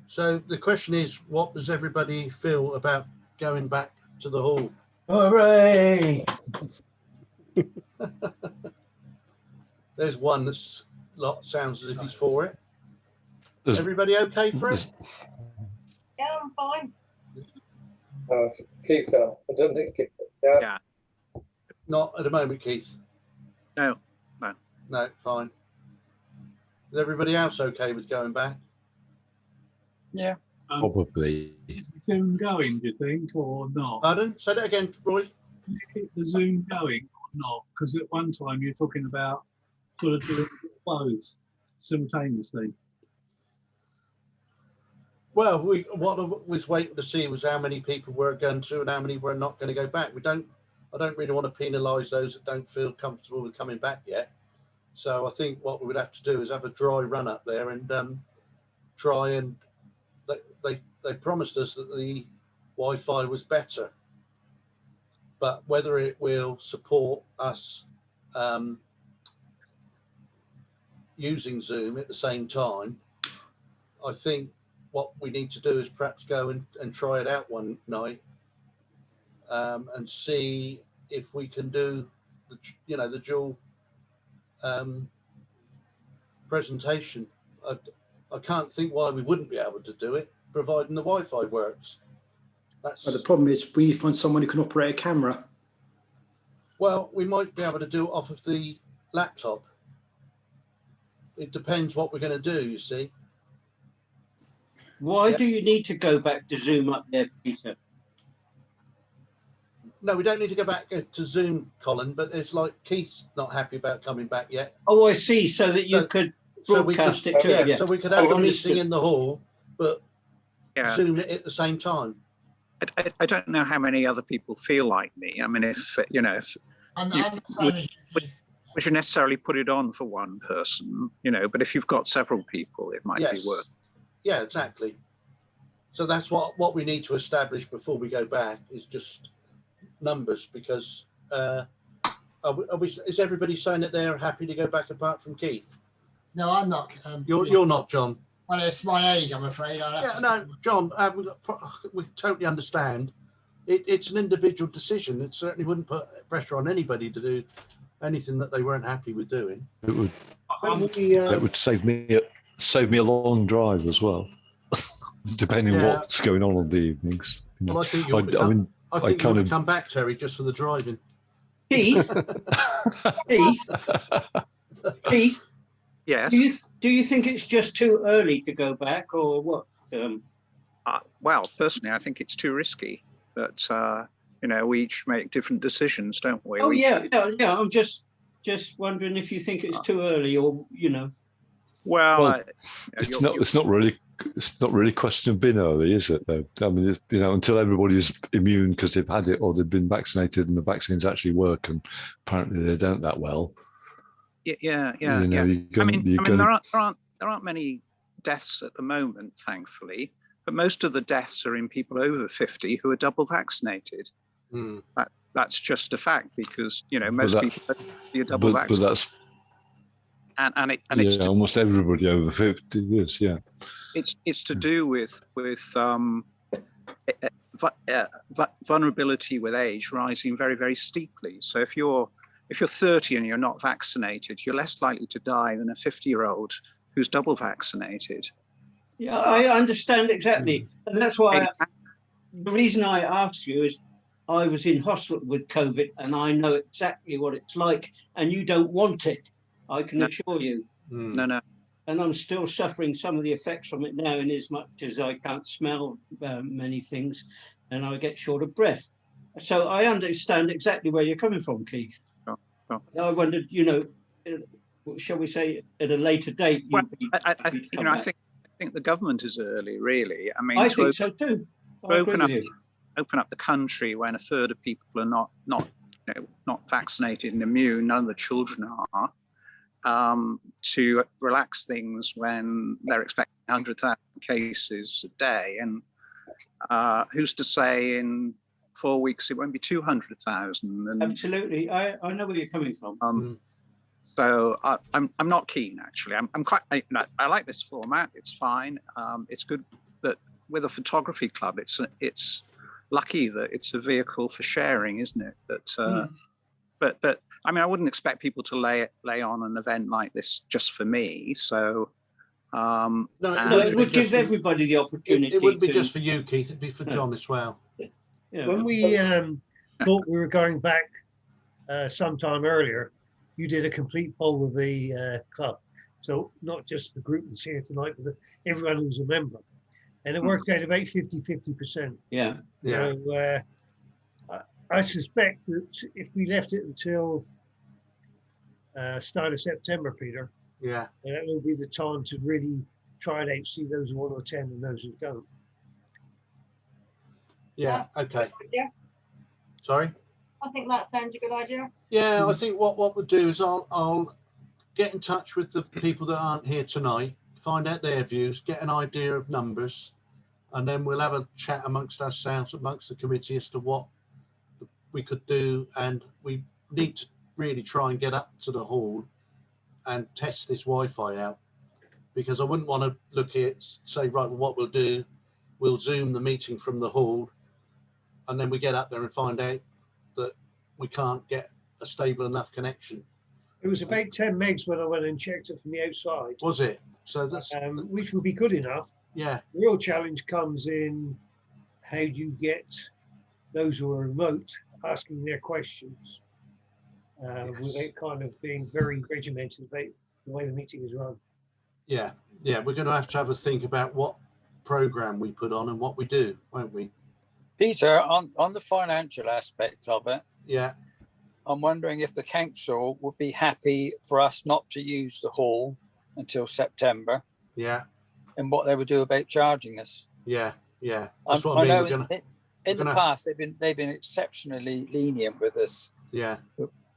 [SPEAKER 1] So the question is, what does everybody feel about going back to the hall?
[SPEAKER 8] Hooray!
[SPEAKER 1] There's one that's sounds as if he's for it.
[SPEAKER 3] There's-
[SPEAKER 1] Everybody okay for it?
[SPEAKER 6] Yeah, I'm fine.
[SPEAKER 4] Keith, I don't think Keith. Yeah.
[SPEAKER 9] Yeah.
[SPEAKER 1] Not at the moment, Keith.
[SPEAKER 9] No.
[SPEAKER 1] No, fine. Is everybody else okay with going back?
[SPEAKER 14] Yeah.
[SPEAKER 3] Probably.
[SPEAKER 5] Zoom going, do you think, or not?
[SPEAKER 1] Pardon? Say that again, Roy.
[SPEAKER 5] Can you keep the Zoom going or not? Because at one time you're talking about sort of doing both simultaneously.
[SPEAKER 1] Well, what I was waiting to see was how many people were going to and how many were not going to go back. I don't really want to penalise those that don't feel comfortable with coming back yet. So I think what we would have to do is have a dry run up there and try and they promised us that the Wi-Fi was better, but whether it will support us using Zoom at the same time, I think what we need to do is perhaps go and try it out one night and see if we can do the dual presentation. I can't think why we wouldn't be able to do it, providing the Wi-Fi works.
[SPEAKER 12] But the problem is we need to find someone who can operate a camera.
[SPEAKER 1] Well, we might be able to do it off of the laptop. It depends what we're going to do, you see.
[SPEAKER 10] Why do you need to go back to Zoom up there, Peter?
[SPEAKER 1] No, we don't need to go back to Zoom, Colin, but it's like Keith's not happy about coming back yet.
[SPEAKER 10] Oh, I see. So that you could broadcast it to
[SPEAKER 1] yeah, so we could have
[SPEAKER 10] Oh,
[SPEAKER 1] the
[SPEAKER 10] understood.
[SPEAKER 1] meeting in the hall, but
[SPEAKER 9] Yeah.
[SPEAKER 1] Zoom it at the same time.
[SPEAKER 9] I don't know how many other people feel like me. I mean, if you know, if we should necessarily put it on for one person, but if you've got several people, it might be worth.
[SPEAKER 1] Yeah, exactly. So that's what we need to establish before we go back is just numbers, because is everybody saying that they're happy to go back apart from Keith?
[SPEAKER 13] No, I'm not.
[SPEAKER 1] You're not, John.
[SPEAKER 13] Well, it's my age, I'm afraid. I'll have
[SPEAKER 1] Yeah,
[SPEAKER 13] to
[SPEAKER 1] no, John, we totally understand. It's an individual decision. It certainly wouldn't put pressure on anybody to do anything that they weren't happy with doing.
[SPEAKER 3] It would.
[SPEAKER 11] When we,
[SPEAKER 3] It would save me a long drive as well, depending on
[SPEAKER 1] Yeah.
[SPEAKER 3] what's going on the evenings. You know.
[SPEAKER 1] Well, I think you'll
[SPEAKER 3] I
[SPEAKER 1] become,
[SPEAKER 3] mean,
[SPEAKER 1] I think
[SPEAKER 3] kind
[SPEAKER 1] you'll
[SPEAKER 3] of-
[SPEAKER 1] come back, Terry, just for the driving.
[SPEAKER 10] Keith, Keith,
[SPEAKER 9] Yes.
[SPEAKER 10] do you think it's just too early to go back, or what?
[SPEAKER 9] Well, personally, I think it's too risky. But we each make different decisions, don't we?
[SPEAKER 10] Oh
[SPEAKER 9] We each-
[SPEAKER 10] yeah. I'm just wondering if you think it's too early, or
[SPEAKER 9] Well,
[SPEAKER 3] Well, it's not really a question of being early, is it? Though I mean, until everybody's immune because they've had it or they've been vaccinated and the vaccines actually work, and apparently they don't that well.
[SPEAKER 9] Yeah.
[SPEAKER 3] You're
[SPEAKER 9] I mean,
[SPEAKER 3] gonna-
[SPEAKER 9] there aren't many deaths at the moment, thankfully, but most of the deaths are in people over 50 who are double vaccinated.
[SPEAKER 1] Hmm.
[SPEAKER 9] That's just a fact because most
[SPEAKER 3] that-
[SPEAKER 9] people are double
[SPEAKER 3] but
[SPEAKER 9] vaccinated,
[SPEAKER 3] that's
[SPEAKER 9] it's
[SPEAKER 3] almost everybody over 50 is, yeah.
[SPEAKER 9] it's to do with vulnerability with age rising very, very steeply. So if you're 30 and you're not vaccinated, you're less likely to die than a 50-year-old who's double vaccinated.
[SPEAKER 10] Yeah, I understand exactly, and that's why the reason I asked you is I was in hospital with COVID, and I know exactly what it's like, and you don't want it. I can assure you.
[SPEAKER 9] No.
[SPEAKER 10] And I'm still suffering some of the effects from it now, in as much as I can't smell many things, and I get short of breath. So I understand exactly where you're coming from, Keith.
[SPEAKER 9] Oh.
[SPEAKER 10] I wondered, shall we say, at a later date?
[SPEAKER 9] I think the government is early, really. I mean,
[SPEAKER 10] I think so too. I agree with you.
[SPEAKER 9] Open up the country when a third of people are not vaccinated and immune, none of the children are, to relax things when they're expecting 100,000 cases a day. And who's to say in 4 weeks it won't be 200,000? And
[SPEAKER 10] absolutely, I know where you're coming from.
[SPEAKER 9] So I'm not keen, actually. I'm quite. I like this format. It's fine. It's good that with a photography club, it's lucky that it's a vehicle for sharing, isn't it? That, but I mean, I wouldn't expect people to lay on an event like this just for me. So
[SPEAKER 10] no, it would give everybody the opportunity.
[SPEAKER 1] It wouldn't be just for you, Keith. It'd be for John as well.
[SPEAKER 10] Yeah.
[SPEAKER 11] When we thought we were going back sometime earlier, you did a complete poll of the club. So not just the group that's here tonight, but everyone who's a member. And it worked out about 50-50%.
[SPEAKER 10] Yeah.
[SPEAKER 11] So I suspect that if we left it until start of September, Peter,
[SPEAKER 1] that
[SPEAKER 11] will be the time to really try it out, see those who want to attend and those who don't.
[SPEAKER 1] Yeah, okay.
[SPEAKER 6] Yeah,
[SPEAKER 1] Sorry?
[SPEAKER 6] I think that sounds a good idea.
[SPEAKER 1] Yeah, I think what we'll do is I'll get in touch with the people that aren't here tonight, find out their views, get an idea of numbers, and then we'll have a chat amongst ourselves, amongst the committee, as to what we could do. And we need to really try and get up to the hall and test this Wi-Fi out, because I wouldn't want to look at it, say, right, well, what we'll do, we'll Zoom the meeting from the hall, and then we get up there and find out that we can't get a stable enough connection.
[SPEAKER 11] It was about 10 megs when I went and checked it from the outside.
[SPEAKER 1] Was it? So that's
[SPEAKER 11] which would be good enough.
[SPEAKER 1] Yeah.
[SPEAKER 11] The real challenge comes in how do you get those who are remote asking their questions without kind of being very regimented about the way the meeting is run.
[SPEAKER 1] Yeah, we're going to have a think about what program we put on and what we do, won't we?
[SPEAKER 14] Peter, on the financial aspect of it,
[SPEAKER 1] Yeah.
[SPEAKER 14] I'm wondering if the council would be happy for us not to use the hall until September,
[SPEAKER 1] Yeah.
[SPEAKER 14] and what they would do about charging us.
[SPEAKER 1] Yeah.
[SPEAKER 14] I
[SPEAKER 1] That's what I mean.
[SPEAKER 14] know
[SPEAKER 1] We're gonna,
[SPEAKER 14] in the past they've been exceptionally lenient with us.
[SPEAKER 1] Yeah.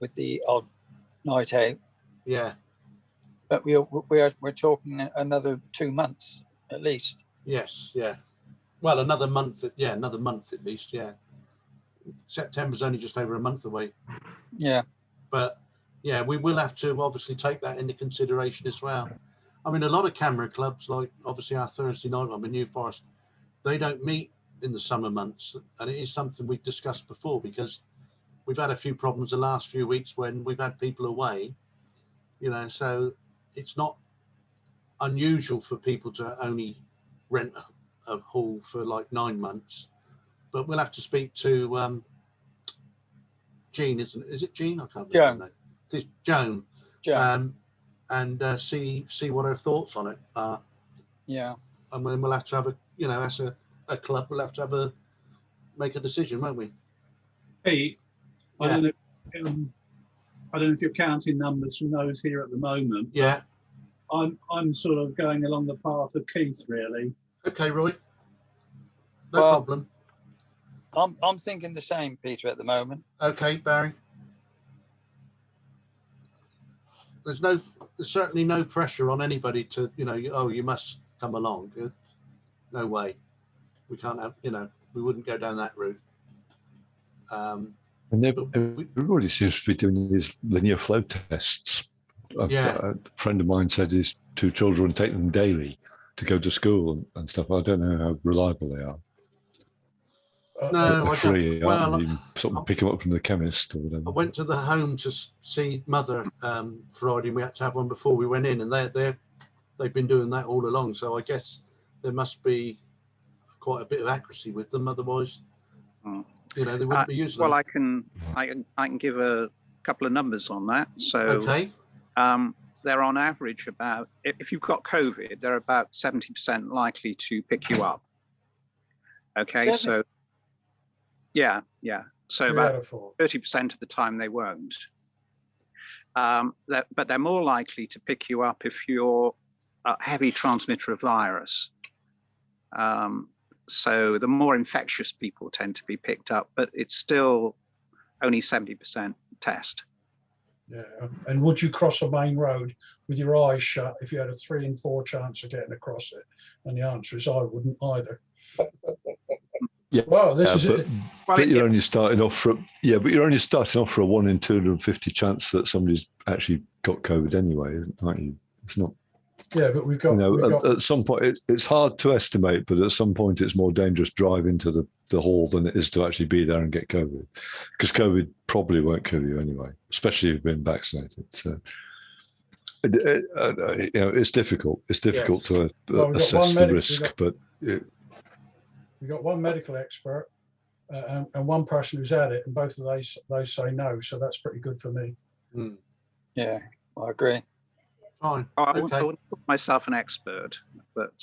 [SPEAKER 14] With the odd night out.
[SPEAKER 1] Yeah.
[SPEAKER 14] But we're talking another 2 months at least.
[SPEAKER 1] Yes. Yeah. Well, another month. Yeah, another month at least. Yeah. September's only just over a month away.
[SPEAKER 14] Yeah.
[SPEAKER 1] But yeah, we will have to obviously take that into consideration as well. I mean, a lot of camera clubs, like obviously our Thursday night club in New Forest, they don't meet in the summer months. And it is something we've discussed before, because we've had a few problems the last few weeks when we've had people away, you know, so it's not unusual for people to only rent a hall for like 9 months. But we'll have to speak to Jean, isn't it? Is it Jean? I can't remember.
[SPEAKER 14] Joan.
[SPEAKER 1] It's Joan.
[SPEAKER 14] Joan.
[SPEAKER 1] And see what her thoughts on it are.
[SPEAKER 14] Yeah.
[SPEAKER 1] And then we'll have to have a, you know, as a club, we'll have to make a decision, won't we?
[SPEAKER 5] Pete, I
[SPEAKER 1] Yeah.
[SPEAKER 5] don't know. I don't know if you're counting numbers from those here at the moment.
[SPEAKER 1] Yeah.
[SPEAKER 5] I'm sort of going along the path of Keith, really.
[SPEAKER 1] Okay, Roy. No
[SPEAKER 14] Well,
[SPEAKER 1] problem.
[SPEAKER 14] I'm thinking the same, Peter, at the moment.
[SPEAKER 1] Okay, Barry. There's certainly no pressure on anybody to, you know, you must come along. No way. We can't have, you know, we wouldn't go down that route.
[SPEAKER 3] And everybody seems to be doing these linear flow tests.
[SPEAKER 1] Yeah.
[SPEAKER 3] A friend of mine said his 2 children take them daily to go to school and stuff. I don't know how reliable they are.
[SPEAKER 1] No,
[SPEAKER 3] They're
[SPEAKER 1] I
[SPEAKER 3] free.
[SPEAKER 1] don't. Well,
[SPEAKER 3] You can sort of pick them up from the chemist or whatever.
[SPEAKER 1] I went to the home to see Mother Friday, and we had to have one before we went in, and they've been doing that all along. So I guess there must be quite a bit of accuracy with them. Otherwise, you know, they wouldn't be using
[SPEAKER 9] Well,
[SPEAKER 1] them.
[SPEAKER 9] I can give a couple of numbers on that. So
[SPEAKER 1] Okay.
[SPEAKER 9] they're on average about, if you've got COVID, they're about 70% likely to pick you up. Okay, so yeah. So
[SPEAKER 2] 3
[SPEAKER 9] about
[SPEAKER 2] out of 4.
[SPEAKER 9] 30% of the time they won't. But they're more likely to pick you up if you're a heavy transmitter of virus. So the more infectious people tend to be picked up, but it's still only 70% test.
[SPEAKER 2] Yeah. And would you cross a main road with your eyes shut if you had a 3 in 4 chance of getting across it? And the answer is I wouldn't either.
[SPEAKER 3] Yeah.
[SPEAKER 2] Well, this is
[SPEAKER 3] but,
[SPEAKER 2] it.
[SPEAKER 3] but you're only starting off for but you're only starting off for a 1 in 250 chance that somebody's actually got COVID anyway, aren't you? It's not.
[SPEAKER 2] Yeah, but we've got.
[SPEAKER 3] You know,
[SPEAKER 2] we've got
[SPEAKER 3] at some point it's hard to estimate, but at some point it's more dangerous drive into the hall than it is to actually be there and get COVID, because COVID probably won't kill you anyway, especially if you've been vaccinated. So. You know, it's difficult. It's difficult to assess the risk, but.
[SPEAKER 2] We've got one medical expert and one person who's had it, and both of those say no. So that's pretty good for me.
[SPEAKER 14] Yeah, I agree.
[SPEAKER 1] Fine.
[SPEAKER 9] I wouldn't call myself an expert, but